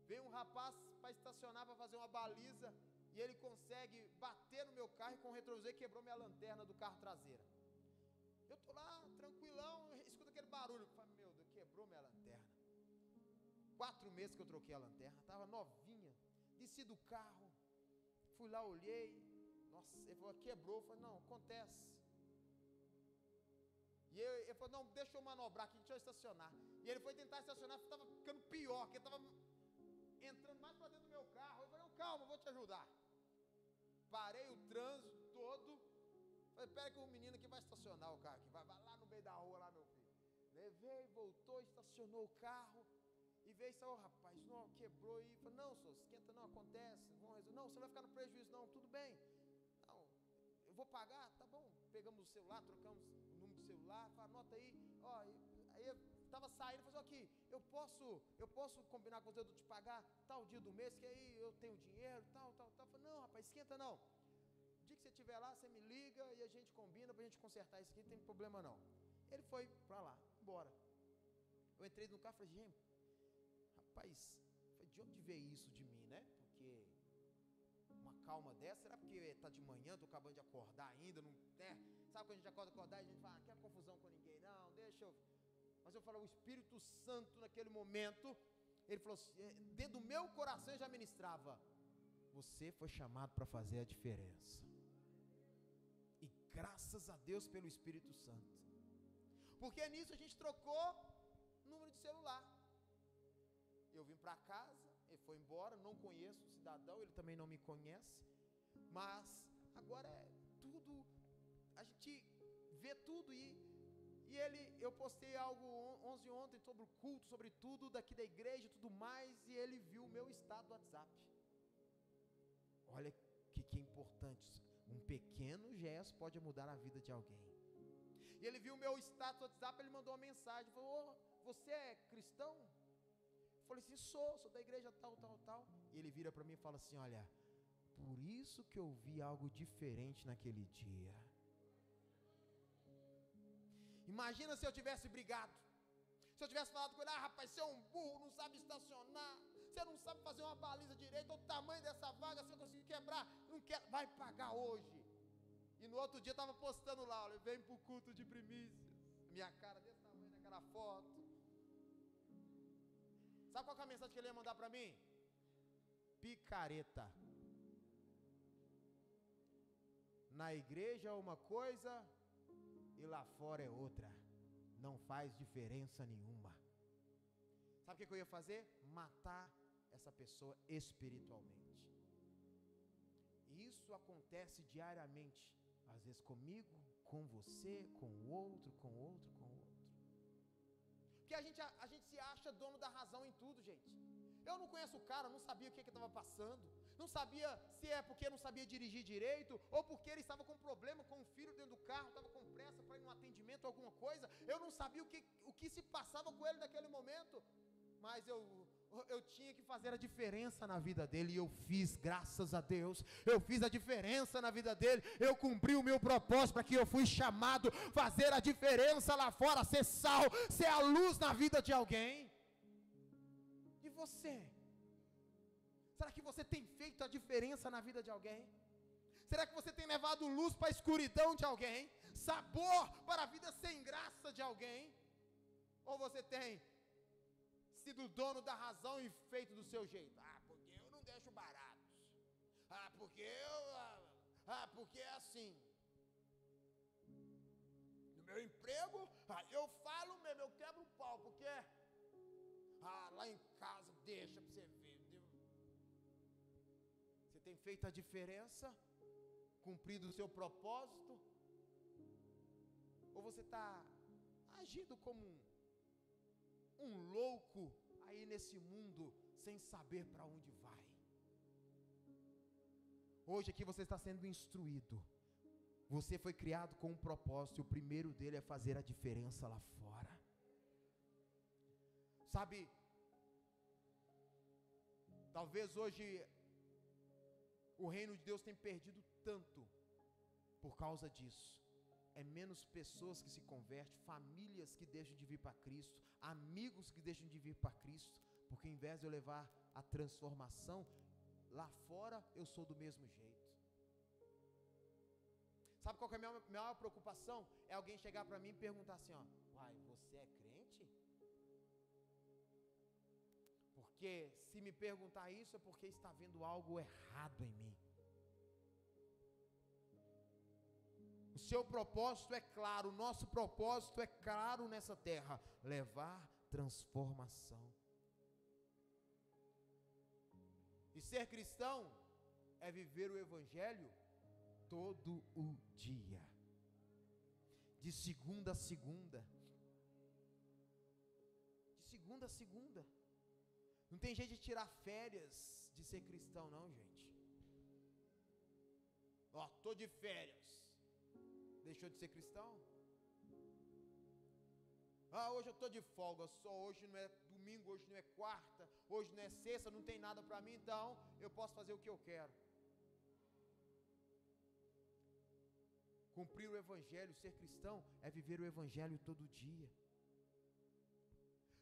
veio um rapaz para estacionar, para fazer uma baliza, e ele consegue bater no meu carro e com o retrovisor quebrou minha lanterna do carro traseira. Eu estou lá, tranquilão, escuto aquele barulho. Eu falei, meu Deus, quebrou minha lanterna. 4 meses que eu troquei a lanterna, estava novinha. Desci do carro, fui lá, olhei. Nossa, ele falou, quebrou. Eu falei, não, acontece. E ele falou, não, deixa eu manobrar aqui, deixa eu estacionar. E ele foi tentar estacionar, estava ficando pior, porque estava entrando mais para dentro do meu carro. Eu falei, não, calma, eu vou te ajudar. Parei o trânsito todo. Falei, espera que o menino aqui vai estacionar o carro aqui, vai lá no meio da rua, lá, meu filho. Levei, voltou, estacionou o carro. E veio e saiu, rapaz, não, quebrou. E falei, não, senhor, esquenta não, acontece. Não, você não vai ficar no prejuízo não, tudo bem. Não, eu vou pagar, tá bom. Pegamos o celular, trocamos o número do celular, anota aí, ó, aí estava saindo, falou aqui, eu posso combinar com você de te pagar tal dia do mês, que aí eu tenho dinheiro, tal. Eu falei, não, rapaz, esquenta não. O dia que você estiver lá, você me liga e a gente combina pra gente consertar isso aqui, não tem problema não. Ele foi pra lá, embora. Eu entrei no carro e falei, gente, rapaz, de onde veio isso de mim, né? Porque uma calma dessa, será porque tá de manhã, tô acabando de acordar ainda, não, né? Sabe quando a gente acorda e a gente fala, não quer confusão com ninguém, não, deixa eu... Mas eu falo, o Espírito Santo naquele momento, ele falou assim, dentro do meu coração eu já ministrava, você foi chamado para fazer a diferença. E graças a Deus pelo Espírito Santo. Porque nisso a gente trocou número de celular. Eu vim para casa, ele foi embora, não conheço o cidadão, ele também não me conhece. Mas agora é tudo, a gente vê tudo e eu postei algo ontem sobre o culto, sobre tudo daqui da igreja e tudo mais, e ele viu o meu estado do WhatsApp. Olha que importante, um pequeno gesto pode mudar a vida de alguém. E ele viu o meu status do WhatsApp, ele mandou uma mensagem, falou, você é cristão? Eu falei assim, sou da igreja tal. E ele vira para mim e fala assim, olha, por isso que eu vi algo diferente naquele dia. Imagina se eu tivesse brigado, se eu tivesse falado com ele, rapaz, você é um burro, não sabe estacionar, você não sabe fazer uma baliza direito, olha o tamanho dessa vaga, você conseguiu quebrar, não quer, vai pagar hoje. E no outro dia eu estava postando lá, olha, vem para o culto de primícias, minha cara desse tamanho naquela foto. Sabe qual que é a mensagem que ele ia mandar para mim? Picareta. Na igreja é uma coisa e lá fora é outra. Não faz diferença nenhuma. Sabe o que eu ia fazer? Matar essa pessoa espiritualmente. E isso acontece diariamente. Às vezes comigo, com você, com o outro. Porque a gente se acha dono da razão em tudo, gente. Eu não conheço o cara, não sabia o que estava passando. Não sabia se é porque não sabia dirigir direito, ou porque ele estava com problema com o filho dentro do carro, estava com pressa para ir num atendimento, alguma coisa. Eu não sabia o que se passava com ele naquele momento. Mas eu tinha que fazer a diferença na vida dele, e eu fiz, graças a Deus. Eu fiz a diferença na vida dele. Eu cumpri o meu propósito para que eu fui chamado, fazer a diferença lá fora, ser sal, ser a luz na vida de alguém. E você? Será que você tem feito a diferença na vida de alguém? Será que você tem levado luz para a escuridão de alguém? Sabor para a vida sem graça de alguém? Ou você tem sido dono da razão e feito do seu jeito? Porque eu não deixo baratos. Porque é assim. No meu emprego, eu falo mesmo, eu quebro o pau, porque lá em casa deixa para você ver. Você tem feito a diferença? Cumprido o seu propósito? Ou você está agindo como um louco aí nesse mundo, sem saber para onde vai? Hoje aqui você está sendo instruído. Você foi criado com um propósito, e o primeiro dele é fazer a diferença lá fora. Sabe, talvez hoje o reino de Deus tem perdido tanto por causa disso. É menos pessoas que se convertem, famílias que deixam de vir para Cristo, amigos que deixam de vir para Cristo, porque em vez de eu levar a transformação, lá fora eu sou do mesmo jeito. Sabe qual que é a minha maior preocupação? É alguém chegar para mim e perguntar assim, uai, você é crente? Porque se me perguntar isso é porque está vendo algo errado em mim. O seu propósito é claro, o nosso propósito é claro nessa terra, levar transformação. E ser cristão é viver o evangelho todo o dia, de segunda a segunda, Não tem jeito de tirar férias de ser cristão não, gente. Tô de férias, deixou de ser cristão? Ah, hoje eu estou de folga, só hoje não é domingo, hoje não é quarta, hoje não é sexta, não tem nada para mim, então eu posso fazer o que eu quero. Cumprir o evangelho, ser cristão, é viver o evangelho todo dia.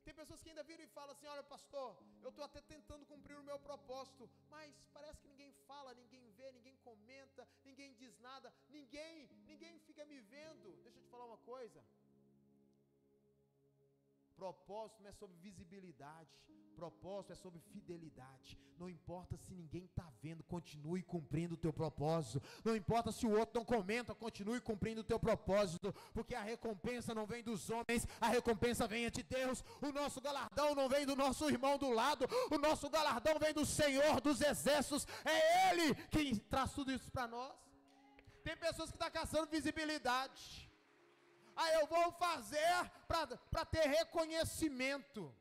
Tem pessoas que ainda viram e falam assim: olha, pastor, eu estou até tentando cumprir o meu propósito, mas parece que ninguém fala, ninguém vê, ninguém comenta, ninguém diz nada, ninguém fica me vendo. Deixa eu te falar uma coisa. Propósito não é sobre visibilidade, propósito é sobre fidelidade. Não importa se ninguém está vendo, continue cumprindo o teu propósito. Não importa se o outro não comenta, continue cumprindo o teu propósito, porque a recompensa não vem dos homens, a recompensa vem de Deus. O nosso galardão não vem do nosso irmão do lado, o nosso galardão vem do Senhor dos exércitos. É Ele quem traz tudo isso para nós. Tem pessoas que estão caçando visibilidade. Eu vou fazer para ter reconhecimento.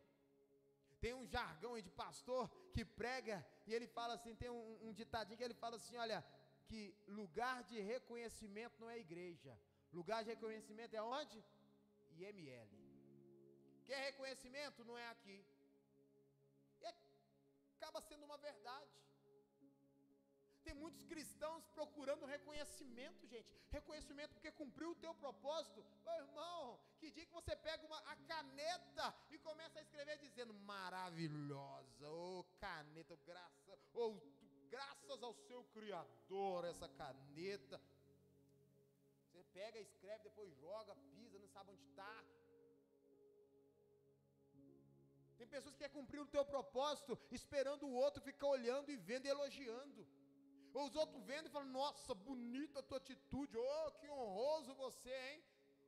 Tem um jargão aí de pastor que prega e ele fala assim, tem um ditadinho que ele fala assim, olha, que lugar de reconhecimento não é igreja. Lugar de reconhecimento é onde? IML. Quer reconhecimento? Não é aqui. E acaba sendo uma verdade. Tem muitos cristãos procurando reconhecimento, gente. Reconhecimento porque cumpriu o teu propósito. Meu irmão, que dia que você pega a caneta e começa a escrever dizendo: maravilhosa, caneta, graças ao seu Criador, essa caneta. Você pega, escreve, depois joga, pisa, não sabe onde está. Tem pessoas que querem cumprir o teu propósito, esperando o outro ficar olhando e vendo e elogiando. Ou os outros vendo e falam: nossa, bonita a tua atitude, que honroso você, hein?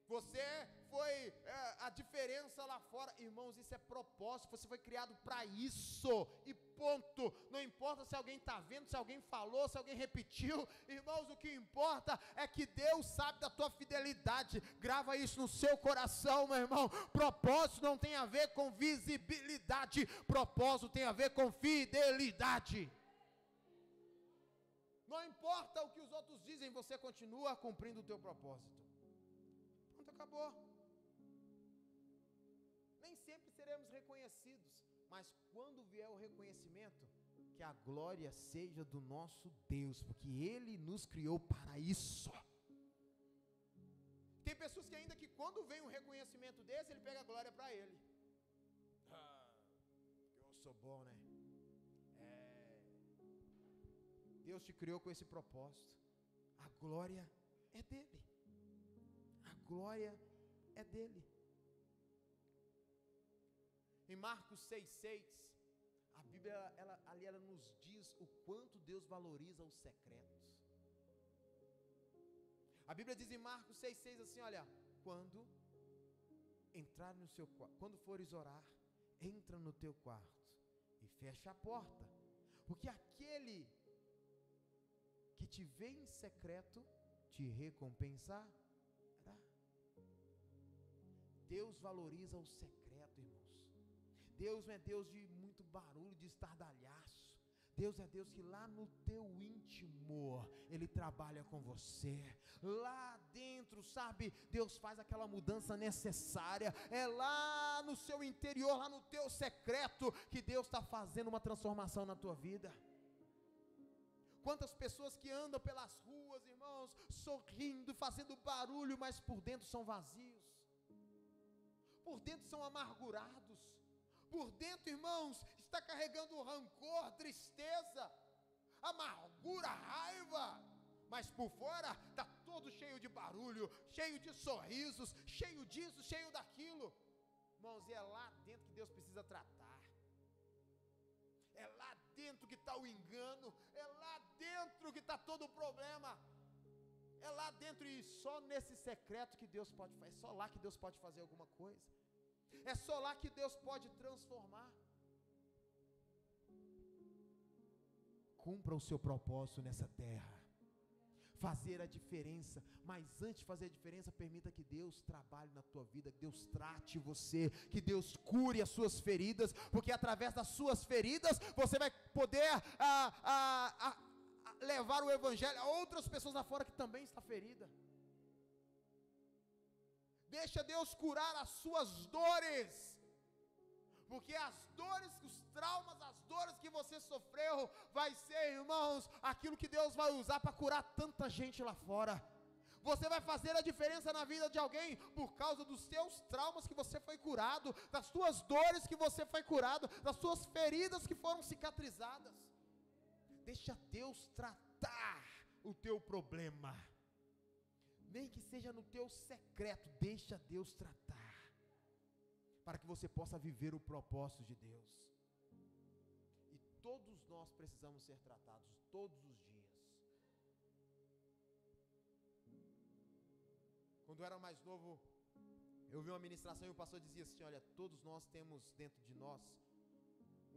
Você foi a diferença lá fora. Irmãos, isso é propósito, você foi criado para isso, e ponto. Não importa se alguém está vendo, se alguém falou, se alguém repetiu. Irmãos, o que importa é que Deus sabe da tua fidelidade. Grava isso no seu coração, meu irmão. Propósito não tem a ver com visibilidade, propósito tem a ver com fidelidade. Não importa o que os outros dizem, você continua cumprindo o teu propósito. Pronto, acabou. Nem sempre seremos reconhecidos, mas quando vier o reconhecimento, que a glória seja do nosso Deus, porque Ele nos criou para isso. Tem pessoas que ainda que quando vem um reconhecimento desse, ele pega a glória para ele. Eu sou bom, né? Deus te criou com esse propósito. A glória é dele. A glória é dele. Em Marcos 6,6, a Bíblia ela nos diz o quanto Deus valoriza os secretos. A Bíblia diz em Marcos 6,6 assim, olha: quando entrar no seu quarto, quando fores orar, entra no teu quarto e fecha a porta, porque aquele que te vê em secreto, te recompensará. Deus valoriza o secreto, irmãos. Deus não é Deus de muito barulho, de estardalhaço. Deus é Deus que lá no teu íntimo, Ele trabalha com você. Lá dentro, sabe, Deus faz aquela mudança necessária. É lá no seu interior, lá no teu secreto, que Deus está fazendo uma transformação na tua vida. Quantas pessoas que andam pelas ruas, irmãos, sorrindo, fazendo barulho, mas por dentro são vazios. Por dentro são amargurados. Por dentro, irmãos, está carregando rancor, tristeza, amargura, raiva. Mas por fora está todo cheio de barulho, cheio de sorrisos, cheio disso, cheio daquilo. Irmãos, é lá dentro que Deus precisa tratar. É lá dentro que está o engano, é lá dentro que está todo o problema. É lá dentro, e só nesse secreto que Deus pode fazer, é só lá que Deus pode fazer alguma coisa. É só lá que Deus pode transformar. Cumpra o seu propósito nessa terra. Fazer a diferença, mas antes de fazer a diferença, permita que Deus trabalhe na tua vida, que Deus trate você, que Deus cure as suas feridas, porque através das suas feridas, você vai poder levar o evangelho a outras pessoas lá fora que também está ferida. Deixa Deus curar as suas dores. Porque as dores, os traumas, as dores que você sofreu, vai ser, irmãos, aquilo que Deus vai usar para curar tanta gente lá fora. Você vai fazer a diferença na vida de alguém por causa dos seus traumas que você foi curado, das suas dores que você foi curado, das suas feridas que foram cicatrizadas. Deixa Deus tratar o teu problema. Nem que seja no teu secreto, deixa Deus tratar, para que você possa viver o propósito de Deus. E todos nós precisamos ser tratados, todos os dias. Quando eu era mais novo, eu vi uma ministração e o pastor dizia assim: olha, todos nós temos dentro de nós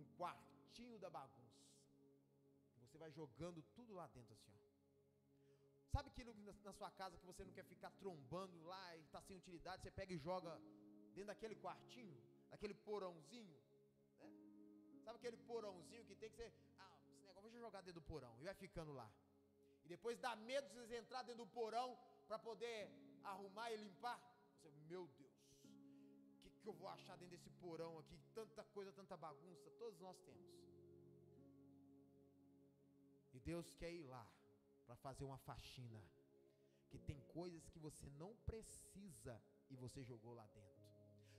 um quartinho da bagunça. Você vai jogando tudo lá dentro assim, ó. Sabe aquilo na sua casa que você não quer ficar trombando lá e está sem utilidade, você pega e joga dentro daquele quartinho, daquele porãozinho, né? Sabe aquele porãozinho que tem que ser, esse negócio deixa eu jogar dentro do porão, e vai ficando lá. E depois dá medo de vocês entrar dentro do porão para poder arrumar e limpar. Você, meu Deus, o que eu vou achar dentro desse porão aqui? Tanta coisa, tanta bagunça, todos nós temos. E Deus quer ir lá para fazer uma faxina, que tem coisas que você não precisa e você jogou lá dentro.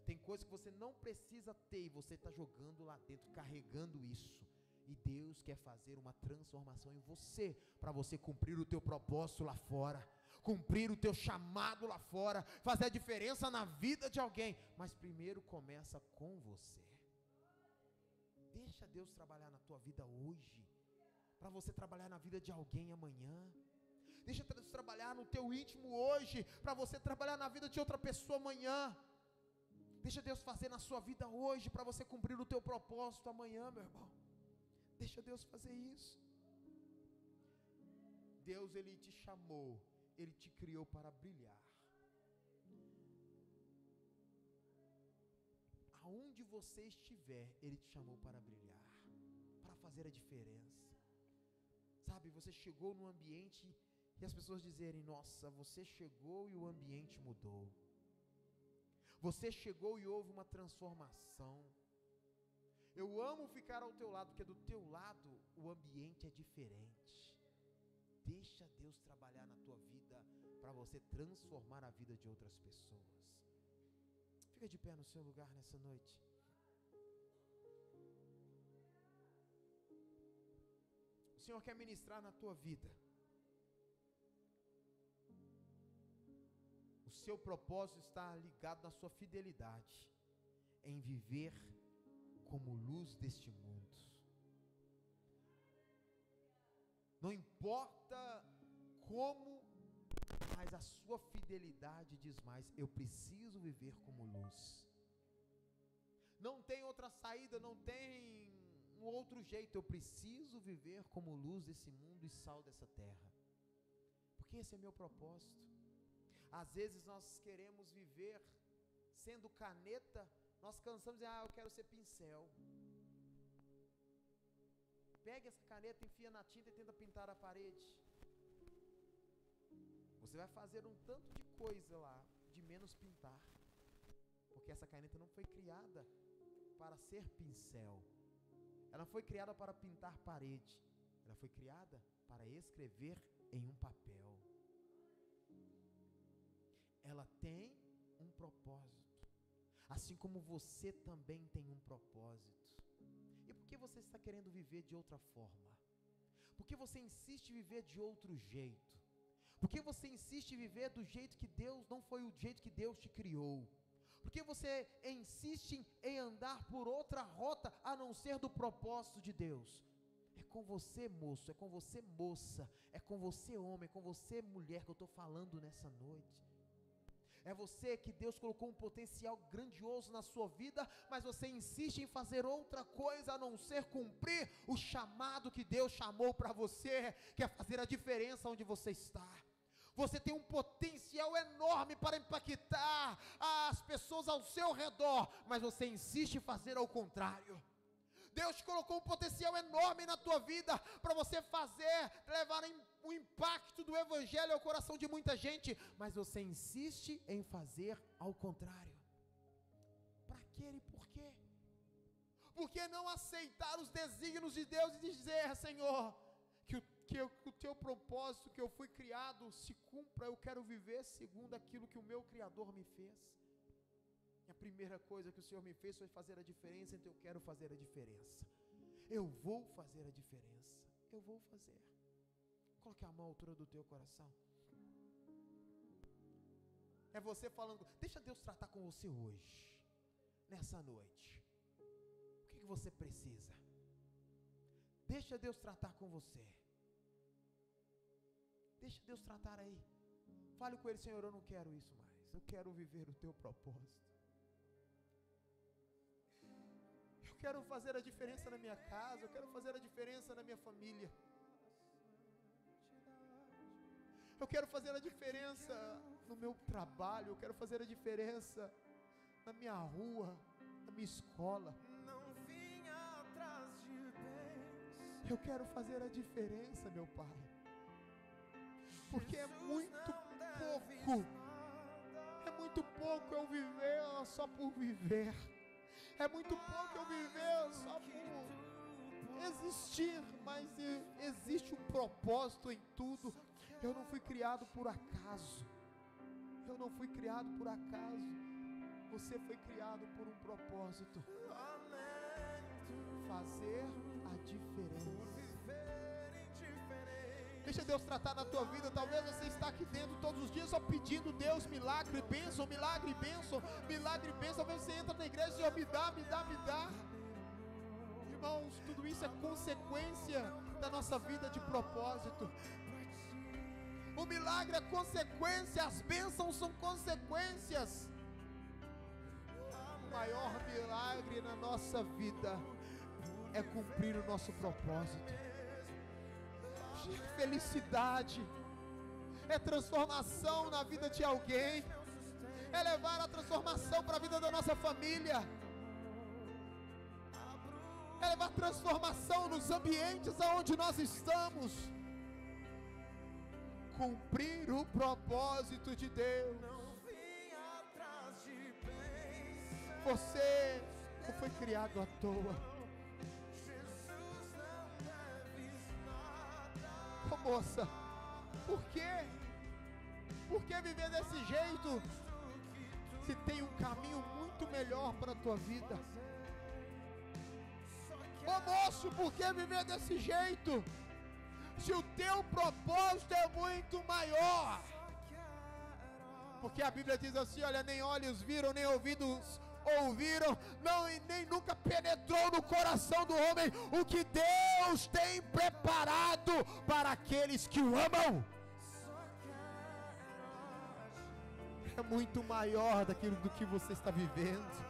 Tem coisas que você não precisa ter e você está jogando lá dentro, carregando isso. E Deus quer fazer uma transformação em você, para você cumprir o teu propósito lá fora, cumprir o teu chamado lá fora, fazer a diferença na vida de alguém. Mas primeiro começa com você. Deixa Deus trabalhar na tua vida hoje, para você trabalhar na vida de alguém amanhã. Deixa Deus trabalhar no teu íntimo hoje, para você trabalhar na vida de outra pessoa amanhã. Deixa Deus fazer na sua vida hoje, para você cumprir o teu propósito amanhã, meu irmão. Deixa Deus fazer isso. Deus, Ele te chamou, Ele te criou para brilhar. Aonde você estiver, Ele te chamou para brilhar, para fazer a diferença. Sabe, você chegou num ambiente e as pessoas dizerem: nossa, você chegou e o ambiente mudou. Você chegou e houve uma transformação. Eu amo ficar ao teu lado, porque do teu lado o ambiente é diferente. Deixa Deus trabalhar na tua vida, para você transformar a vida de outras pessoas. Fica de pé no seu lugar nessa noite. O Senhor quer ministrar na tua vida. O seu propósito está ligado na sua fidelidade em viver como luz deste mundo. Não importa como, mas a sua fidelidade diz mais: eu preciso viver como luz. Não tem outra saída, não tem um outro jeito. Eu preciso viver como luz desse mundo e sal dessa terra, porque esse é meu propósito. Às vezes nós queremos viver sendo caneta, nós cansamos de dizer: eu quero ser pincel. Pega essa caneta, enfia na tinta e tenta pintar a parede. Você vai fazer um tanto de coisa lá, de menos pintar, porque essa caneta não foi criada para ser pincel. Ela foi criada para pintar parede. Ela foi criada para escrever em um papel. Ela tem um propósito, assim como você também tem um propósito. E por que você está querendo viver de outra forma? Por que você insiste em viver de outro jeito? Por que você insiste em viver do jeito que Deus, não foi o jeito que Deus te criou? Por que você insiste em andar por outra rota a não ser do propósito de Deus? É com você, moço, é com você, moça, é com você, homem, é com você, mulher, que eu estou falando nessa noite. É você que Deus colocou um potencial grandioso na sua vida, mas você insiste em fazer outra coisa a não ser cumprir o chamado que Deus chamou para você, que é fazer a diferença onde você está. Você tem um potencial enorme para impactar as pessoas ao seu redor, mas você insiste em fazer ao contrário. Deus te colocou um potencial enorme na tua vida para você levar o impacto do evangelho ao coração de muita gente, mas você insiste em fazer ao contrário. Para quê e por quê? Por que não aceitar os desígnios de Deus e dizer: Senhor, que o teu propósito, que eu fui criado, se cumpra, eu quero viver segundo aquilo que o meu Criador me fez. E a primeira coisa que o Senhor me fez foi fazer a diferença, então eu quero fazer a diferença. Eu vou fazer a diferença. Eu vou fazer. Coloque a mão à altura do teu coração. É você falando: deixa Deus tratar com você hoje, nessa noite. O que você precisa? Deixa Deus tratar com você. Deixa Deus tratar aí. Fale com Ele: Senhor, eu não quero isso mais. Eu quero viver o teu propósito. Eu quero fazer a diferença na minha casa. Eu quero fazer a diferença na minha família. Eu quero fazer a diferença no meu trabalho. Eu quero fazer a diferença na minha rua, na minha escola. Eu quero fazer a diferença, meu Pai. Porque é muito pouco eu viver só por viver. É muito pouco eu viver só por existir, mas existe um propósito em tudo. Eu não fui criado por acaso. Eu não fui criado por acaso. Você foi criado por um propósito. Fazer a diferença. Deixa Deus tratar na tua vida. Talvez você está aqui dentro todos os dias só pedindo: Deus, milagre, bênção, milagre, bênção, milagre, bênção. Talvez você entra na igreja e Senhor, me dá, me dá, me dá. Irmãos, tudo isso é consequência da nossa vida de propósito. O milagre é consequência, as bênçãos são consequências. O maior milagre na nossa vida é cumprir o nosso propósito. Felicidade é transformação na vida de alguém, é levar a transformação para a vida da nossa família, é levar transformação nos ambientes aonde nós estamos. Cumprir o propósito de Deus. Você não foi criado à toa. Oh, moça, por quê? Por que viver desse jeito? Se tem um caminho muito melhor para a tua vida. Oh, moço, por que viver desse jeito? Se o teu propósito é muito maior. Porque a Bíblia diz assim: olha, nem olhos viram, nem ouvidos ouviram, não, e nem nunca penetrou no coração do homem o que Deus tem preparado para aqueles que o amam. É muito maior daquilo do que você está vivendo.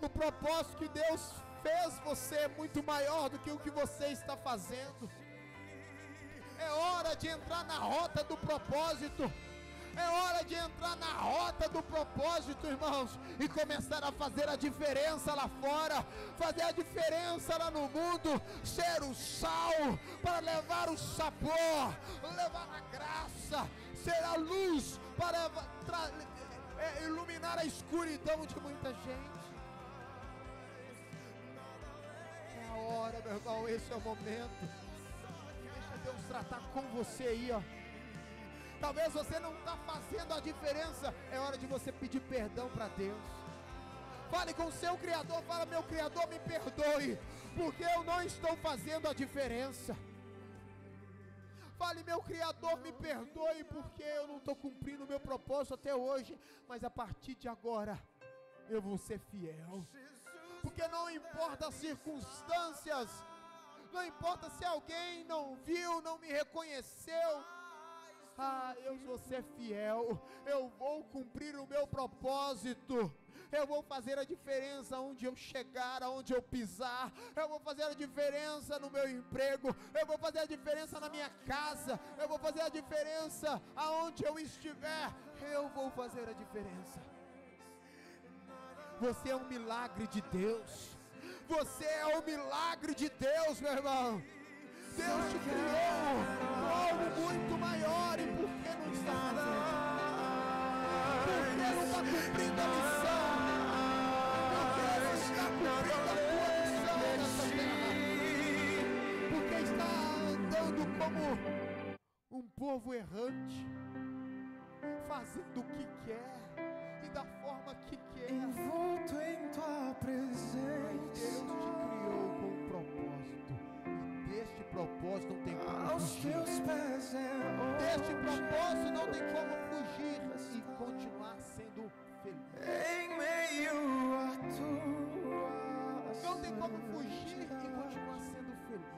O propósito que Deus fez você é muito maior do que o que você está fazendo. É hora de entrar na rota do propósito. É hora de entrar na rota do propósito, irmãos, e começar a fazer a diferença lá fora, fazer a diferença lá no mundo, ser o sal para levar o sabor, levar a graça, ser a luz para iluminar a escuridão de muita gente. É a hora, meu irmão, esse é o momento. Deixa Deus tratar com você aí, ó. Talvez você não está fazendo a diferença. É hora de você pedir perdão para Deus. Fale com o seu Criador. Fala: meu Criador, me perdoe, porque eu não estou fazendo a diferença. Fale: meu Criador, me perdoe, porque eu não estou cumprindo o meu propósito até hoje, mas a partir de agora eu vou ser fiel. Porque não importa as circunstâncias, não importa se alguém não viu, não me reconheceu, eu vou ser fiel, eu vou cumprir o meu propósito, eu vou fazer a diferença onde eu chegar, aonde eu pisar, eu vou fazer a diferença no meu emprego, eu vou fazer a diferença na minha casa, eu vou fazer a diferença aonde eu estiver, eu vou fazer a diferença. Você é um milagre de Deus, você é um milagre de Deus, meu irmão. Deus te criou com algo muito maior. E por que não está fazendo? Por que não está cumprindo a missão? Por que não está cumprindo a tua missão nessa terra? Porque está andando como um povo errante, fazendo o que quer e da forma que quer. Envolto em tua presença. Deus te criou com um propósito, e deste propósito não tem como Aos fugir. teus pés Deste propósito não tem como fugir e continuar sendo feliz. em meio a tua. Não tem como fugir e continuar sendo feliz.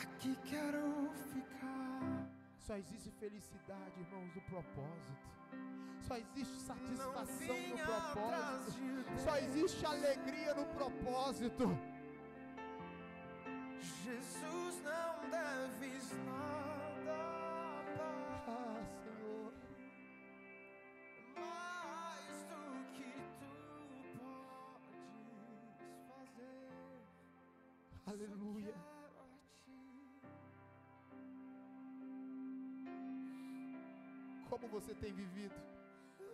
Aqui quero ficar. Só existe felicidade, irmãos, no propósito. Só existe satisfação no propósito. Só existe alegria no propósito. Jesus, não deves nada, Ah, Senhor. mais do que tu podes fazer. Aleluia. Quero a ti. Como você tem vivido?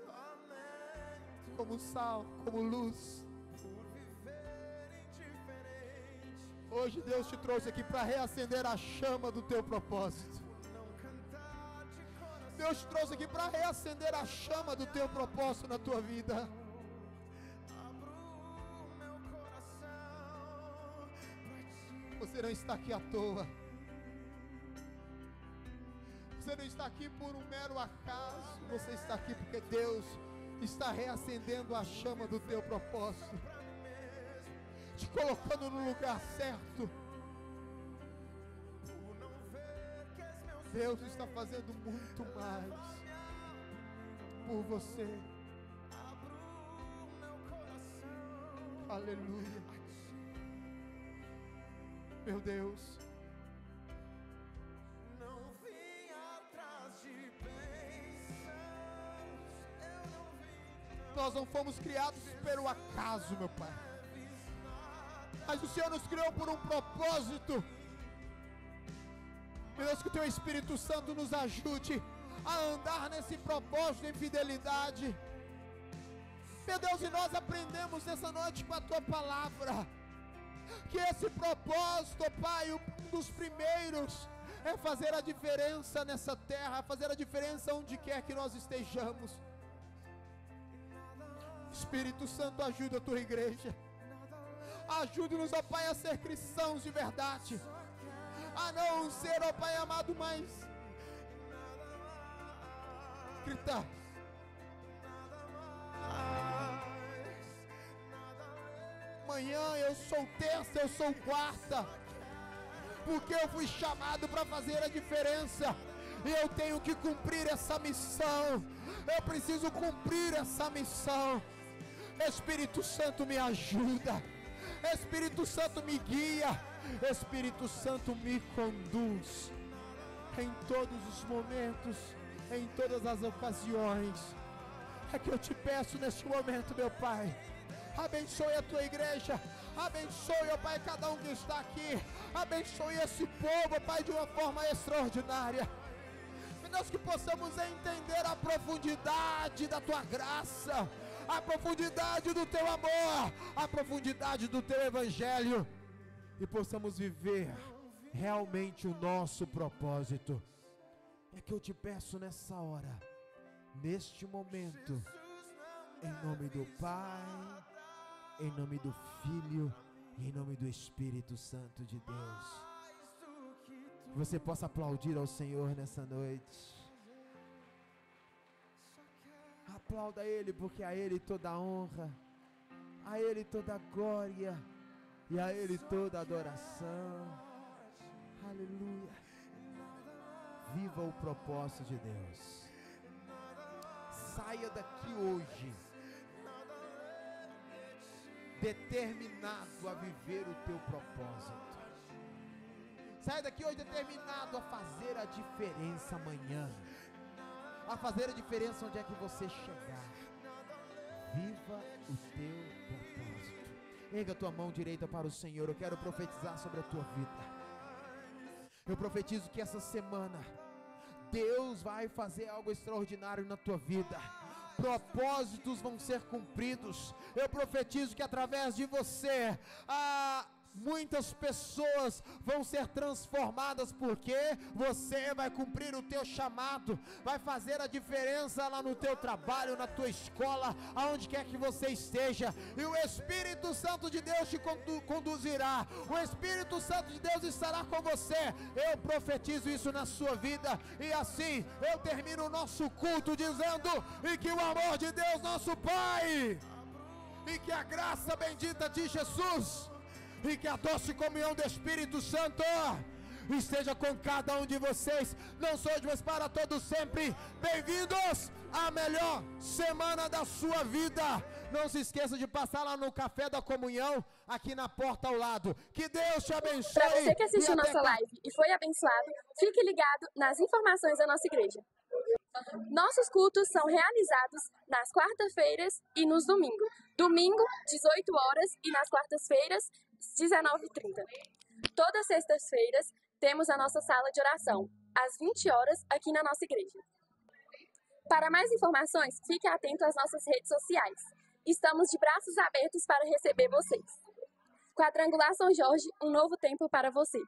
Lamento Como sal, como luz. por viver indiferente, Hoje Deus te trouxe aqui para reacender a chama do teu propósito. não cantar de coração. Deus te trouxe aqui para reacender a chama do teu propósito na tua vida. Abro meu coração pra ti. Você não está aqui à toa. Você não está aqui por um mero acaso. Você está aqui porque Deus está reacendendo a chama do teu propósito, te colocando no lugar certo. Deus está fazendo muito mais por você. Aleluia. Meu Deus, Não vim atrás de bênçãos, eu não vim, nós não fomos criados pelo acaso, meu Pai, mas o Senhor nos criou por um propósito. Meu Deus, que o Teu Espírito Santo nos ajude a andar nesse propósito em fidelidade. Meu Deus, e nós aprendemos nessa noite com a Tua palavra que esse propósito, Pai, um dos primeiros é fazer a diferença nessa terra, fazer a diferença onde quer que nós estejamos. Espírito Santo, ajuda a Tua igreja. Ajude-nos, ó Pai, a ser cristãos de verdade, a não ser, ó Pai amado, mais gritar. Amanhã eu sou terça, eu sou quarta, porque eu fui chamado para fazer a diferença, e eu tenho que cumprir essa missão. Eu preciso cumprir essa missão. Espírito Santo, me ajuda. Espírito Santo, me guia. Espírito Santo, me conduz em todos os momentos, em todas as ocasiões. É que eu te peço neste momento, meu Pai, abençoe a Tua igreja, abençoe, ó Pai, cada um que está aqui, abençoe esse povo, ó Pai, de uma forma extraordinária. Meu Deus, que possamos entender a profundidade da Tua graça, a profundidade do Teu amor, a profundidade do Teu evangelho, e possamos viver realmente o nosso propósito. É que eu te peço nessa hora, neste momento, em nome do Pai, em nome do Filho e em nome do Espírito Santo de Deus. Que você possa aplaudir ao Senhor nessa noite. Aplauda Ele, porque a Ele toda a honra, a Ele toda a glória e a Ele toda a adoração. Aleluia. Viva o propósito de Deus. Saia daqui hoje determinado a viver o teu propósito. Saia daqui hoje determinado a fazer a diferença amanhã, a fazer a diferença onde é que você chegar. Viva o teu propósito. Erga a tua mão direita para o Senhor. Eu quero profetizar sobre a tua vida. Eu profetizo que essa semana Deus vai fazer algo extraordinário na tua vida. Propósitos vão ser cumpridos. Eu profetizo que através de você, muitas pessoas vão ser transformadas, porque você vai cumprir o teu chamado, vai fazer a diferença lá no teu trabalho, na tua escola, aonde quer que você esteja, e o Espírito Santo de Deus te conduzirá, o Espírito Santo de Deus estará com você. Eu profetizo isso na sua vida, e assim eu termino o nosso culto dizendo: e que o amor de Deus nosso Pai, e que a graça bendita de Jesus, e que a doce comunhão do Espírito Santo esteja com cada um de vocês, não só hoje, mas para todos sempre. Bem-vindos à melhor semana da sua vida. Não se esqueça de passar lá no Café da Comunhão, aqui na porta ao lado. Que Deus te abençoe. Para você que assistiu nossa live e foi abençoado, fique ligado nas informações da nossa igreja. Nossos cultos são realizados nas quartas-feiras e nos domingos. Domingo, 18 horas, e nas quartas-feiras, 19h30. Todas as sextas-feiras temos a nossa sala de oração, às 20 horas, aqui na nossa igreja. Para mais informações, fique atento às nossas redes sociais. Estamos de braços abertos para receber vocês. Quadrangular São Jorge, um novo tempo para você.